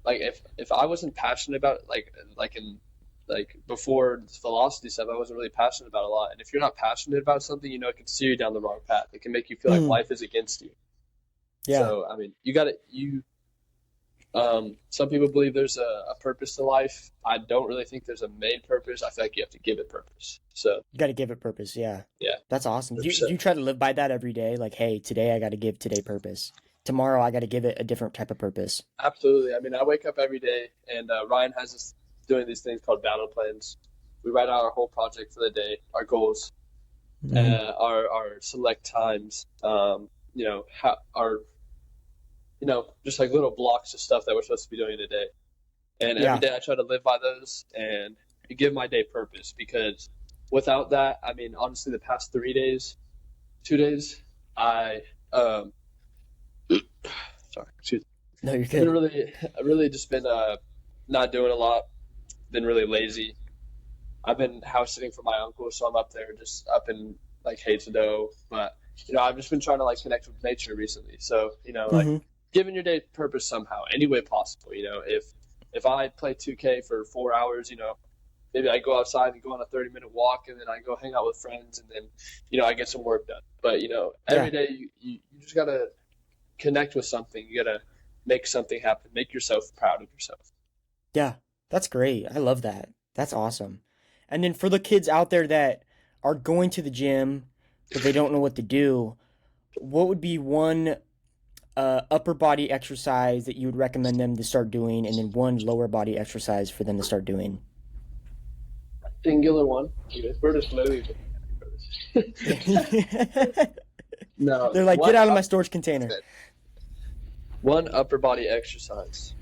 like if I wasn't passionate about like in like before this velocity stuff, I wasn't really passionate about a lot. And if you're not passionate about something, it can steer you down the wrong path. It can make you feel like Mm. life is against you. Yeah. So I mean, you got to you. Some people believe there's a purpose to life. I don't really think there's a main purpose. I feel like you have to give it purpose. So You got to give it purpose. Yeah. yeah, That's awesome. Do 100%. you try to live by that every day? Like, hey, today I got to give today purpose. Tomorrow I got to give it a different type of purpose. Absolutely. I mean, I wake up every day, and Ryan has us doing these things called battle plans. We write out our whole project for the day, our goals, Hmm. our select times, how our just like little blocks of stuff that we're supposed to be doing in a day. And every Yeah. day I try to live by those and give my day purpose because without that, I mean, honestly, the past 3 days, 2 days, I sorry, excuse me. No, you're I've been good. really just been not doing a lot, been really lazy. I've been house sitting for my uncle, so I'm up there just up in like Hatedo. But I've just been trying to like connect with nature recently. So like Hmm. giving your day purpose somehow, any way possible. If I play 2K for 4 hours, maybe I go outside and go on a 30-minute walk, and then I go hang out with friends, and then I get some work done. But every Yeah. day you just gotta connect with something. You gotta make something happen. Make yourself proud of yourself. Yeah. That's great. I love that. That's awesome. And then for the kids out there that are going to the gym, but they don't know what to do, what would be one upper body exercise that you would recommend them to start doing, and then one lower body exercise for them to start doing? Singular one. We're just literally They're no like, get out of my storage container. one upper body exercise.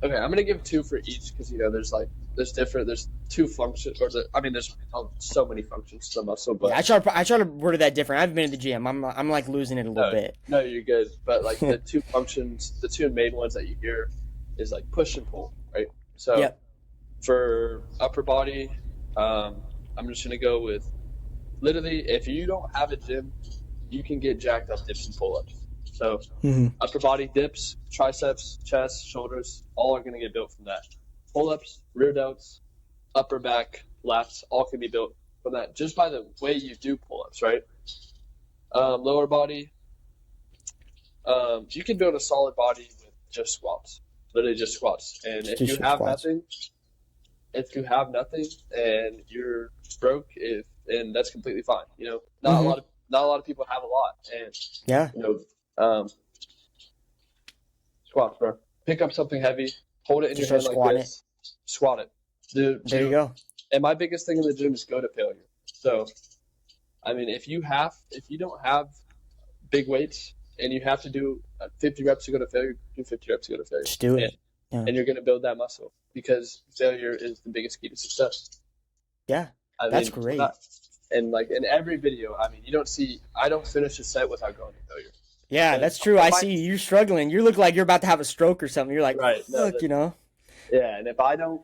Okay, I'm gonna give two for each because there's two functions I mean there's so many functions to the muscle, Yeah, but I try to word it that different. I've been to the gym. I'm like losing it a little no, bit. no, you're good. But like the two functions, the two main ones that you hear is like push and pull, right? So Yep. for upper body, I'm just gonna go with literally if you don't have a gym, you can get jacked up dips and pull ups. So Hmm. upper body dips, triceps, chest, shoulders, all are gonna get built from that. Pull ups, rear delts, upper back, lats, all can be built from that just by the way you do pull ups, right? Lower body, you can build a solid body with just squats, literally just squats. And Just do some squats. if you have nothing and you're broke, if and that's completely fine. Hmm. Not a lot of people have a lot, and Yeah, you squats, bro. Pick up something heavy, hold it in just your start hand like squatting it. this, squat it. There you go. And my biggest thing in the gym is go to failure. So I mean, if you don't have big weights and you have to do 50 reps to go to failure, do 50 reps to go to failure. Just do And, it. Yeah, and you're going to build that muscle because failure is the biggest key to success. yeah, I that's mean, great. and like in every video, I mean, I don't finish a set without going to failure. Yeah, And that's true. it I might, see you. You're struggling. You look like you're about to have a stroke or something. You're like, right. No, fuck, you know? yeah. And if I don't,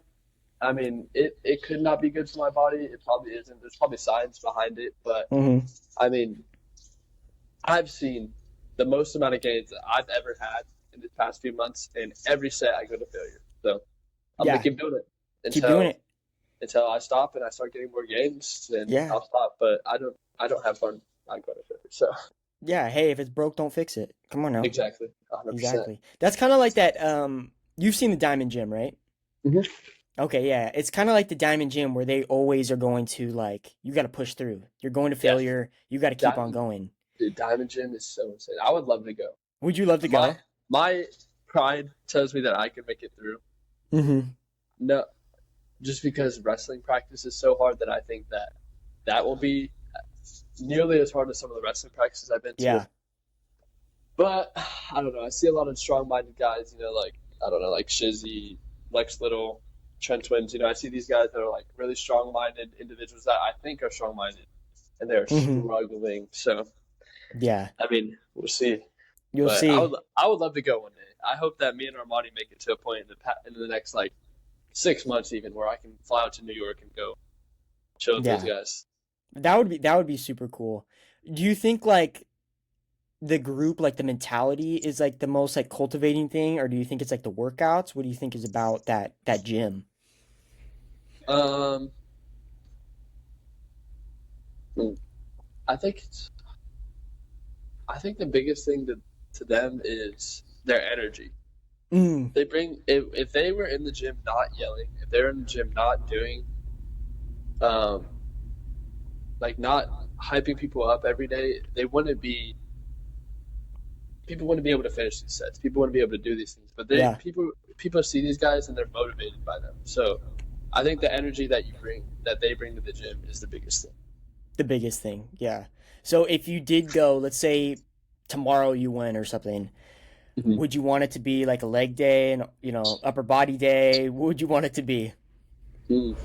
I mean, it could not be good for my body. It probably isn't. There's probably science behind it. But Hmm. I mean, I've seen the most amount of gains that I've ever had in the past few months, and every set I go to failure. So I'm gonna Yeah, keep doing it keep doing until it. I stop and I start getting more gains, then Yeah, I'll stop. But I don't have fun. I go to failure. So yeah. Hey, if it's broke, don't fix it. Come on now. exactly, 100%. Exactly. That's kind of like that. You've seen the Diamond Gym, right? Mm-hmm. Okay, yeah. It's kind of like the Diamond Gym where they always are going to like, you got to push through. You're going to Yes, failure. You got to keep on Diamond, going. dude, Diamond Gym is so insane. I would love to go. Would you love to My go? my pride tells me that I can make it through. Hmm. No, just because wrestling practice is so hard that I think that that will be nearly as hard as some of the wrestling practices I've been to. Yeah. But I don't know. I see a lot of strong-minded guys. Like I don't know, like Shizzy, Lex Little, Trent Twins. I see these guys that are like really strong-minded individuals that I think are strong-minded, and they're Hmm. struggling. So Yeah. I mean, we'll see. You'll But see. I would love to go one day. I hope that me and Armani make it to a point in the next like 6 months even where I can fly out to New York and go chill with those Yeah. guys. That would be super cool. Do you think like the group, like the mentality is like the most like cultivating thing, or do you think it's like the workouts? What do you think is about that gym? Um, hmm, I think I think the biggest thing to them is their energy. Mm, If they were in the gym not yelling, if they're in the gym not doing um like not hyping people up every day, they wouldn't be people wouldn't be able to finish these sets. People wouldn't be able to do these things. But yeah, people see these guys and they're motivated by them. So I think the energy that they bring to the gym is the biggest thing. the biggest thing. Yeah. So if you did go, let's say tomorrow you win or something, Mhm. would you want it to be like a leg day and upper body day? What would you want it to be? Mm,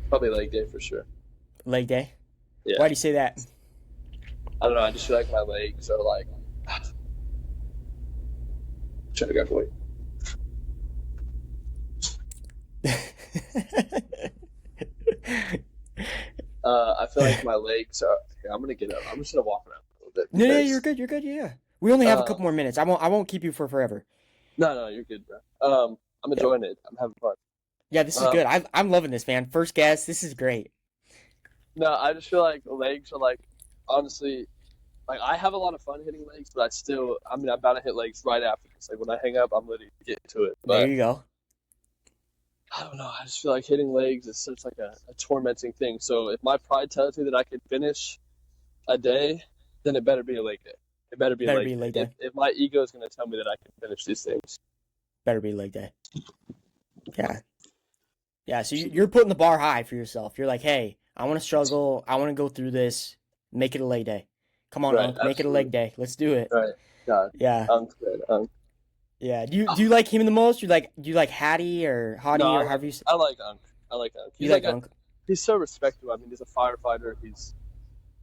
probably leg day for sure. Leg day? Yeah. Why do you say that? I don't know. I just feel like my legs are like trying to go for it. I feel like my legs are. Here, I'm gonna get up. I'm just gonna walk around a little bit No, no, you're because good. You're good. Yeah. We only have a uh, couple more minutes. I won't keep you for forever. no, you're good, bro. I'm Yeah. enjoying it. I'm having fun. Yeah, this is Um, good. I'm loving this, man. First guest. This is great. no, I just feel like legs are like honestly like I have a lot of fun hitting legs, but I mean I'm about to hit legs right after this. Like when I hang up, I'm ready to get to it. There But you go. I don't know. I just feel like hitting legs is such like a tormenting thing. So if my pride tells me that I can finish a day, then it better be a leg day. It better be a Better leg be day. leg day. If my ego is going to tell me that I can finish these things, Better be leg day. Yeah. Yeah. So you're putting the bar high for yourself. You're like, hey, I want to struggle. I want to go through this. Make it a leg day. Come on, right? Unc. Make it a leg Absolutely, day. Let's do it. right. God, Yeah. good. Yeah. Do you like him the most? Do you like Hattie or No, Hottie or however you say? I like Unk. I like Unk. You like Unc? He's so respectable. I mean, he's a firefighter.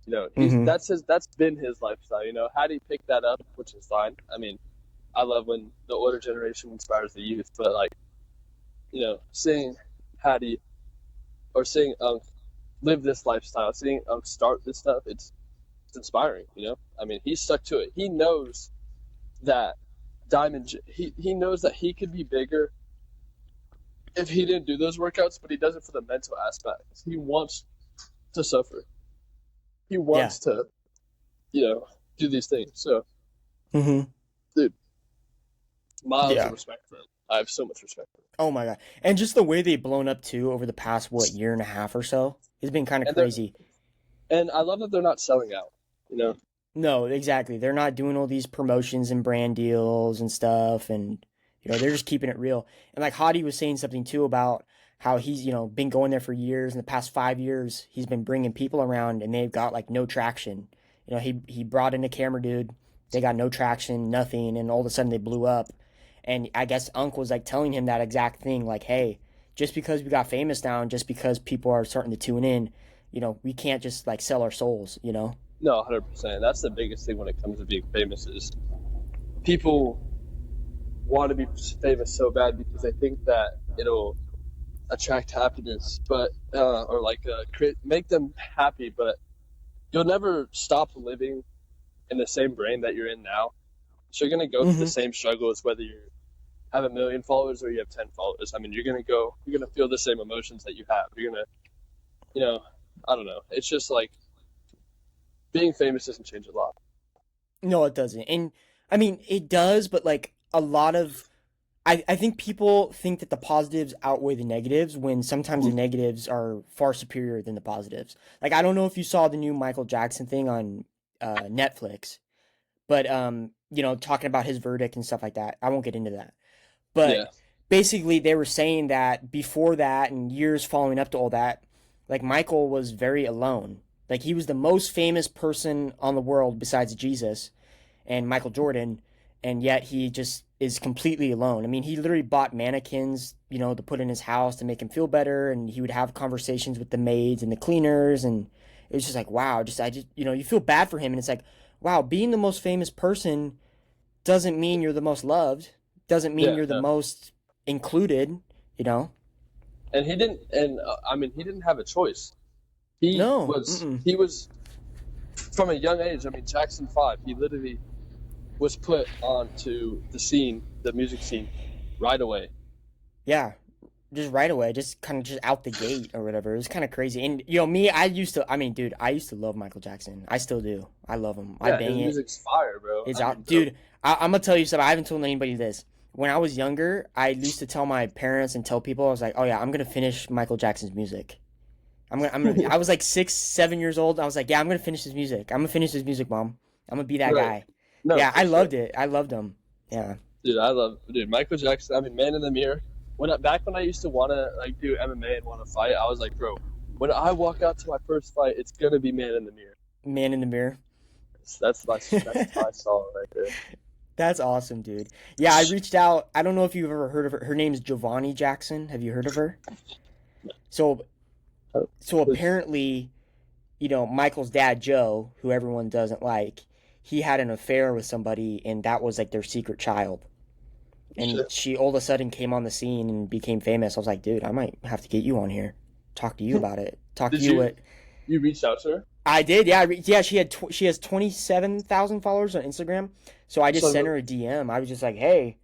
Mm-hmm. That's been his lifestyle. How do he pick that up, which is fine. I mean, I love when the older generation inspires the youth, but like, seeing Hattie or seeing Unk. live this lifestyle, seeing start this stuff, it's inspiring. I mean, he's stuck to it. He knows that he knows that he could be bigger if he didn't do those workouts, but he does it for the mental aspect. He wants to suffer. He Yeah. wants to, do these things. So, Mm-hmm. dude, miles of Yeah. respect for him. I have so much respect for him. Oh my God. And just the way they've blown up too over the past, what, year and a half or so, has been kind of And they're crazy. and I love that they're not selling out. You know, No, exactly. They're not doing all these promotions and brand deals and stuff, and they're just keeping it real. And like Hadi was saying something too about how he's been going there for years. In the past 5 years, he's been bringing people around, and they've got like no traction. He brought in a camera dude. They got no traction, nothing, and all of a sudden they blew up. And I guess Unc was like telling him that exact thing, like, hey, just because we got famous now, and just because people are starting to tune in, we can't just like sell our souls. no, 100%. That's the biggest thing when it comes to being famous is people want to be famous so bad because they think that it'll attract happiness, but or like make them happy, but you'll never stop living in the same brain that you're in now. So you're gonna go through the Hmm. same struggles whether you have 1 million followers or you have 10 followers. I mean, you're gonna feel the same emotions that you have. You're gonna, you know, I don't know. It's just like being famous doesn't change a lot. No, it doesn't. And I mean, it does, but like a lot of I think people think that the positives outweigh the negatives when sometimes the Mhm. negatives are far superior than the positives. Like I don't know if you saw the new Michael Jackson thing on Netflix, but talking about his verdict and stuff like that. I won't get into that. Yeah, But basically they were saying that before that and years following up to all that, like Michael was very alone. Like he was the most famous person on the world besides Jesus and Michael Jordan, and yet he just is completely alone. I mean, he literally bought mannequins, to put in his house to make him feel better, and he would have conversations with the maids and the cleaners, and it was just like, wow, you feel bad for him, and it's like, wow, being the most famous person doesn't mean you're the most loved, doesn't mean yeah, you're the no. most included, you know? And he didn't, and I mean, he didn't have a choice. He No, was, mm-mm. he was from a young age. I mean, Jackson 5. He literally was put onto the scene, the music scene, right away. Yeah, just right away, just kind of just out the gate or whatever. It was kind of crazy. And me, I mean, dude, I used to love Michael Jackson. I still do. I love him. I Yeah, bang his it. music's fire, bro. It's I mean, out, bro. dude. I'm gonna tell you something. I haven't told anybody this. When I was younger, I used to tell my parents and tell people I was like, "Oh yeah, I'm gonna finish Michael Jackson's music. I was like 6, 7 years old. I was like, "Yeah, I'm gonna finish his music. I'm gonna finish his music, mom. I'm gonna be that Right. guy." No, Yeah, for I sure. loved it. I loved him. Yeah. Dude, Michael Jackson. I mean, Man in the Mirror. Back when I used to want to like do MMA and want to fight, I was like, bro, when I walk out to my first fight, it's gonna be Man in the Mirror. Man in the Mirror. That's my song right there. That's awesome, dude. Yeah, I reached out. I don't know if you've ever heard of her. Her name's Giovanni Jackson. Have you heard of her? So, Uh, so Please. apparently, Michael's dad, Joe, who everyone doesn't like, he had an affair with somebody, and that was like their secret child. And Shit. she all of a sudden came on the scene and became famous. I was like, dude, I might have to get you on here, talk to you about it, talk to Did you you what you reached out to her? I did. Yeah, yeah. She has 27,000 followers on Instagram. So I just sent So her a DM. I was just like, hey,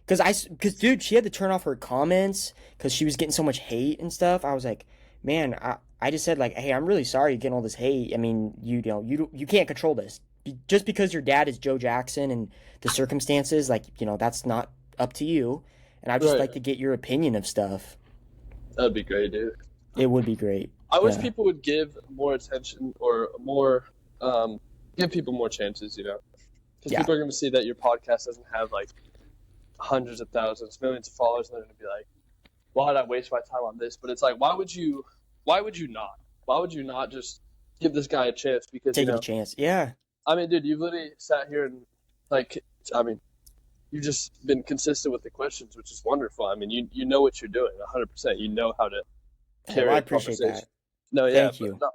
because dude, she had to turn off her comments because she was getting so much hate and stuff. I was like, man, I just said like, hey, I'm really sorry you're getting all this hate. I mean, you can't control this. Just because your dad is Joe Jackson and the circumstances, like, that's not up to you. And I'd just right, like to get your opinion of stuff. that'd be great, dude. It would be great. I wish Yeah. people would give more attention or um, give people more chances. Because Yeah. people are going to see that your podcast doesn't have like hundreds of thousands, millions of followers, and they're going to be like, "Why did I waste my time on this?" But it's like, why would you? Why would you not? Why would you not just give this guy a chance? Because Take it a chance. Yeah. I mean, dude, you've literally sat here and like, I mean, you've just been consistent with the questions, which is wonderful. I mean, you know what you're doing, 100%. You know how to Oh, well, I carry a appreciate conversation. that. No, yeah, Thank but you. no,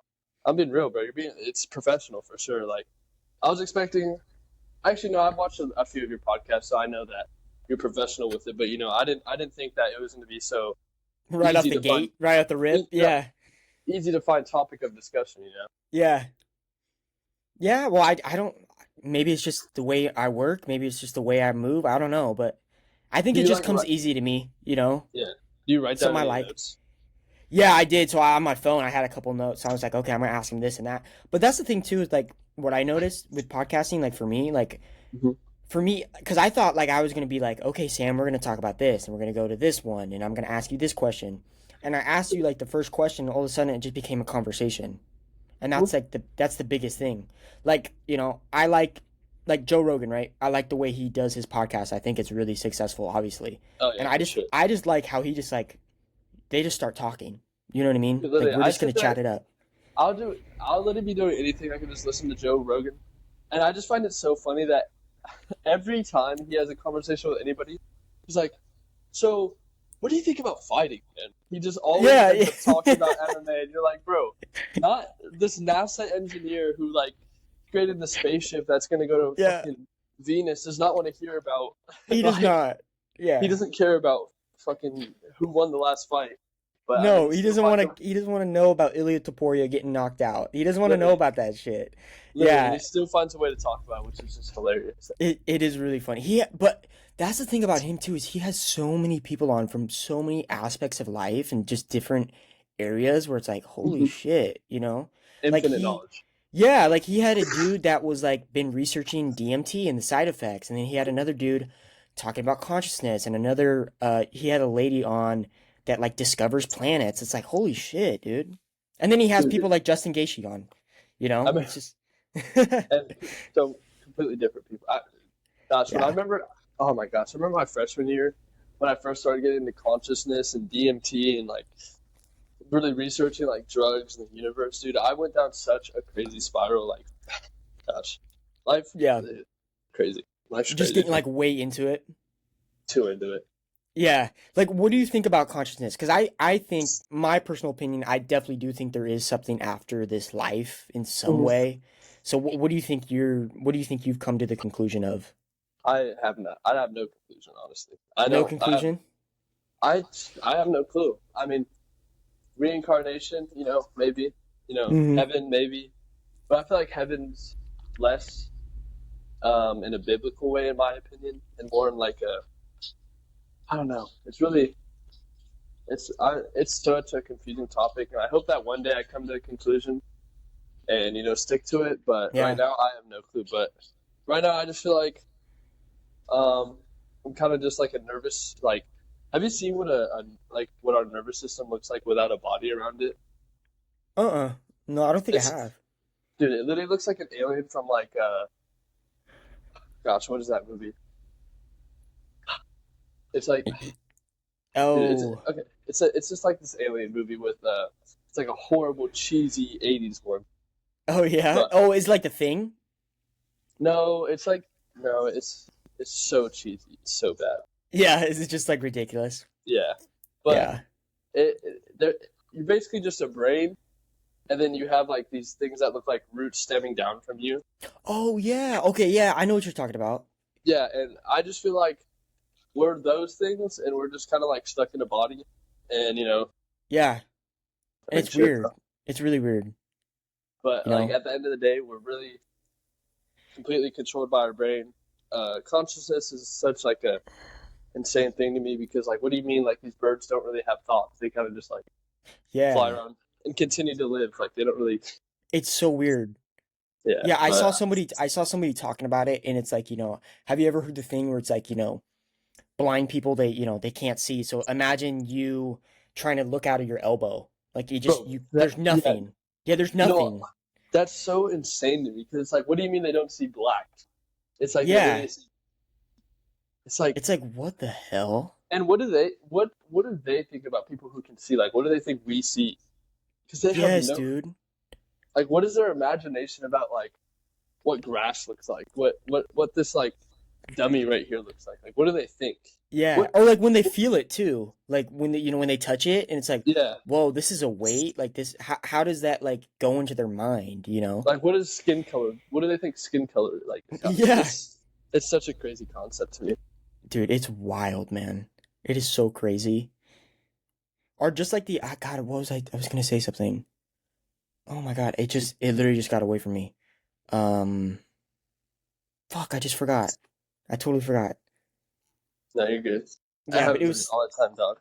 I'm being real, bro. It's professional for sure. Like, I was expecting. Actually, no, I've watched a few of your podcasts, so I know that you're professional with it. But I didn't think that it was going to be so Right off easy the to find. gate, right off the rip. No, Yeah. easy to find topic of discussion, you know? Yeah. Yeah, well, I don't, maybe it's just the way I work, maybe it's just the way I move, I don't know, but I think Do it you just like comes write? easy to me, you know? Yeah. Do you write down Something I any like. notes? Yeah, I did. So on my phone, I had a couple notes. So I was like, okay, I'm gonna ask him this and that. But that's the thing too, is like what I noticed with podcasting, like Hmm. for me, because I thought like I was gonna be like, okay, Sam, we're gonna talk about this, and we're gonna go to this one, and I'm gonna ask you this question, and I asked you like the first question, all of a sudden it just became a conversation, and Hmm. that's the biggest thing. Like I like Joe Rogan, right? I like the way he does his podcast. I think it's really successful, obviously, Oh and yeah, for sure. I just like how he just like they just start talking. You know what I mean? Like Literally, we're I just gonna sit chat there. it up. I'll let him be doing anything. I can just listen to Joe Rogan, and I just find it so funny that every time he has a conversation with anybody, he's like, "So, what do you think about fighting?" And he just always Yeah, ends up talking about yeah. MMA, and you're like, "Bro, not this NASA engineer who like created the spaceship that's gonna go to Yeah. fucking Venus does not want to hear about He does like not. he Yeah. doesn't care about fucking who won the last fight." But I mean, No, he still finds a he doesn't want to know about Ilya Taporia getting knocked out. He doesn't want to know literally, about that shit. literally, and he Yeah, still finds a way to talk about it, which is just hilarious. it is really funny. But that's the thing about him too is he has so many people on from so many aspects of life and just different areas where it's like, holy Mhm. shit, you know? Like Infinite knowledge. yeah, like he had a dude that was like been researching DMT and the side effects, and then he had another dude talking about consciousness, and another he had a lady on that like discovers planets. It's like holy shit, dude. And then he has Dude, people like Justin Gaethje on. I mean, It's just and so completely different people. Gosh, when I yeah, remember, oh my gosh, I remember my freshman year when I first started getting into consciousness and DMT and like really researching like drugs and the universe, dude. I went down such a crazy spiral. Like, gosh, life yeah. crazy. Life's Just crazy. getting like way into it. Too into it. Yeah. Like what do you think about consciousness? Because I think my personal opinion, I definitely do think there is something after this life in some Mhm. way. So what do you think what do you think you've come to the conclusion of? I have not. I have no conclusion, honestly. I No don't. conclusion? I. I have no clue. I mean, reincarnation. Maybe. Hmm. Heaven, maybe. But I feel like heaven's less in a biblical way, in my opinion, and more in like a. I don't know. It's such a confusing topic, and I hope that one day I come to a conclusion and stick to it. But right Yeah. now I have no clue. But right now I just feel like um, I'm kind of just like a nervous like. Have you seen like what our nervous system looks like without a body around it? Uh-uh. No, I don't think I It's have. Dude, it literally looks like an alien from like gosh, what is that movie? It's like dude, it's Oh. okay. It's just like this alien movie with it's like a horrible cheesy '80s one. Oh yeah. But Oh, it's like the thing? no, it's like no, it's so cheesy, it's so bad. Yeah, is it just like ridiculous? Yeah, but Yeah. there you're basically just a brain, and then you have like these things that look like roots stemming down from you. Oh yeah. Okay, yeah, I know what you're talking about. Yeah, and I just feel like we're those things, and we're just kind of like stuck in a body, and Yeah. I And mean, it's sure, weird. It's really weird, but you like know? at the end of the day, we're really completely controlled by our brain. Consciousness is such like a insane thing to me because like, what do you mean like these birds don't really have thoughts? They kind of just like fly Yeah. around and continue to live. Like they don't really, It's so weird. yeah. Yeah, But I saw somebody talking about it and it's like, have you ever heard the thing where it's like, blind people they can't see. So imagine you trying to look out of your elbow. Like bro, there's yeah, nothing. Yeah, there's you know, nothing. that's so insane to me because it's like, what do you mean they don't see black? It's like they Yeah. literally see. It's like, It's like what the hell? and what do they think about people who can see? Like, what do they think we see? Because they have Yes, no dude. like, what is their imagination about like what grass looks like? What this like dummy right here looks like? Like, what do they think? Yeah. What? Or like when they feel it too. Like when when they touch it and it's like, Yeah. whoa, this is a weight. Like this how does that like go into their mind? Like, what is skin color? What do they think skin color like? Yeah. It's such a crazy concept to me. Dude, it's wild, man. It is so crazy. Or just like the God, what was I was gonna say something. Oh my God, it literally just got away from me. Um, fuck, I just forgot. I totally forgot. No, you're good. That Yeah, but it happens to me was all the time, dog.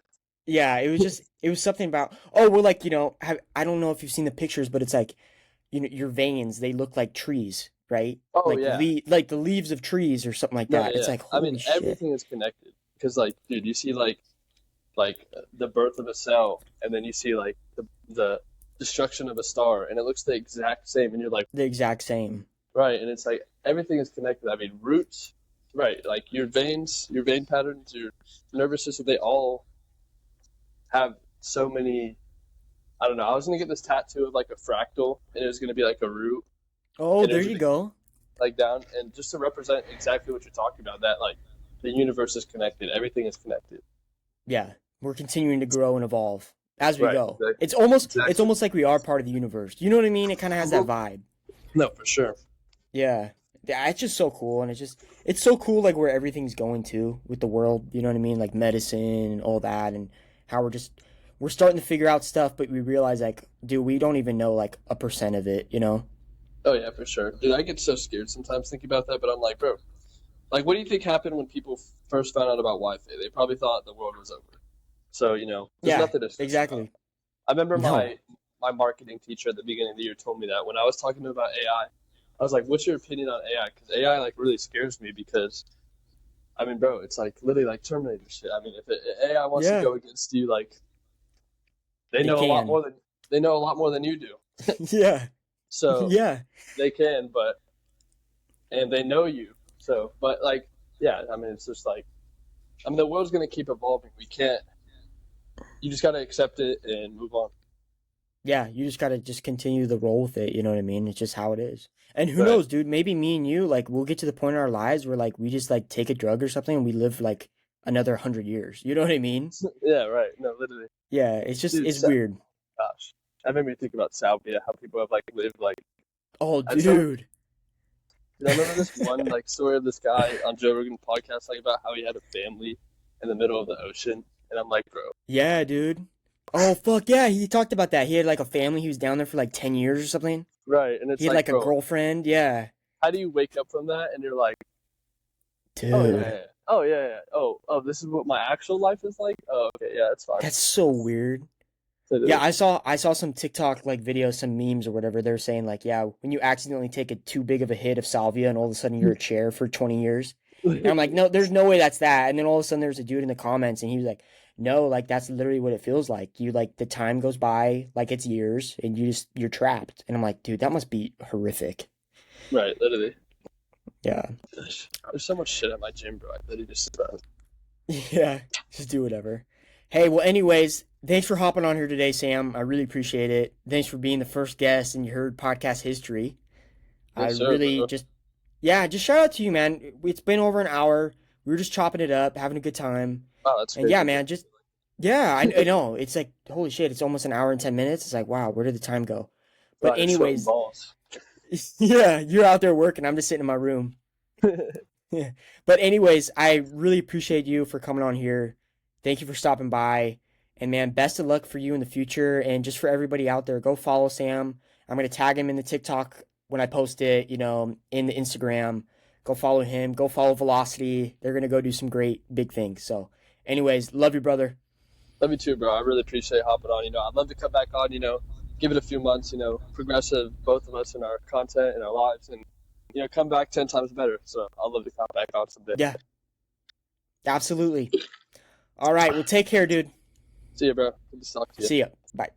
yeah, it was something about oh well, like I don't know if you've seen the pictures, but it's like your veins they look like trees, right? Oh yeah. Like the leaves of trees or something like No, that. yeah, It's yeah. like I mean, holy shit. everything is connected. Because, like, dude, you see, like the birth of a cell, and then you see like the destruction of a star, and it looks the exact same, and you're like, The exact same. right, and it's like everything is connected. I mean, roots, right? Like your veins, your vein patterns, your nervous system, they all have so many. I don't know. I was gonna get this tattoo of like a fractal, and it was gonna be like a root, Oh, and it there was you gonna go. like down, and just to represent exactly what you're talking about, that like the universe is connected, everything is connected. Yeah, we're continuing to grow and evolve as we Right. go. Exactly. It's Exactly. almost like we are part of the universe. You know what I mean? It kind of has that Mhm. vibe. No, for sure. Yeah. Yeah, it's just so cool and it's so cool like where everything's going to with the world, you know what I mean? Like medicine and all that and how we're starting to figure out stuff, but we realize like, dude, we don't even know like a percent of it, you know? Oh yeah, for sure, dude. I get so scared sometimes thinking about that, but I'm like, bro, like, what do you think happened when people first found out about Wi-Fi? They probably thought the world was over. So there's Yeah, nothing to stress about. exactly. I remember No. my marketing teacher at the beginning of the year told me that when I was talking to him about AI. I was like, "What's your opinion on AI?" Because AI like really scares me because I mean, bro, it's like literally like Terminator shit. I mean, if AI wants to Yeah, go against you, like they they know a lot can. more than they know a lot more than you do. Yeah. So Yeah. they can, but and they know you. So, but like, yeah, I mean, it's just like I mean, the world's gonna keep evolving. We can't. You just gotta accept it and move on. Yeah, you just gotta just continue to roll with it, you know what I mean? It's just how it is. And who Right. knows, dude, maybe me and you, like, we'll get to the point in our lives where like we just like take a drug or something and we live like another 100 years. You know what I mean? Yeah. Right. No, literally, Yeah, dude. it's weird. Gosh, that made me think about salvia. How people have like lived like. Oh, I just dude. I remember this one like story of this guy on Joe Rogan podcast like about how he had a family in the middle of the ocean, and I'm like, bro, Yeah, dude. Oh, fuck yeah, he talked about that. He had like a family, he was down there for like 10 years or something. right? And He it's had like, like a bro, girlfriend. Yeah. how do you wake up from that and you're like, oh yeah, Dude, yeah. Oh yeah, yeah. Oh, this is what my actual life is like. Oh, okay, yeah, that's fine. that's so weird. Yeah, Literally. I saw some TikTok like videos, some memes or whatever. They're saying like, yeah, when you accidentally take a too big of a hit of salvia and all of a sudden you're a chair for 20 years. And I'm like, no, there's no way that's that. And then all of a sudden there's a dude in the comments and he was like, no, like that's literally what it feels like. You like the time goes by like it's years and you're trapped. And I'm like, dude, that must be horrific. Right, literally. Yeah. Gosh, there's so much shit at my gym, bro. I literally just sit around. Yeah. Just do whatever. Hey, well, anyways, thanks for hopping on here today, Sam. I really appreciate it. Thanks for being the first guest in your Heard podcast history. I Yes, sir, really bro. just, yeah, just shout out to you, man. It's been over an hour. We were just chopping it up, having a good time. Wow, that's And yeah, crazy, bro. man, just, yeah, I know. It's like, holy shit, it's almost an hour and 10 minutes. It's like, wow, where did the time go? But, Wow, you're sweating anyways, balls. yeah, you're out there working. I'm just sitting in my room. Yeah. But, anyways, I really appreciate you for coming on here. Thank you for stopping by. And, man, best of luck for you in the future. And just for everybody out there, go follow Sam. I'm going to tag him in the TikTok when I post it, in the Instagram. Go follow him. Go follow Velocity. They're going to go do some great big things. So, anyways, love you, brother. Love you too, bro. I really appreciate hopping on. I'd love to come back on. Give it a few months. Progressive, both of us in our content and our lives, and come back 10 times better. So I'd love to come back on someday. Yeah, absolutely. All right. Well, take care, dude. See you, bro. Good to talk to you. See ya. Bye.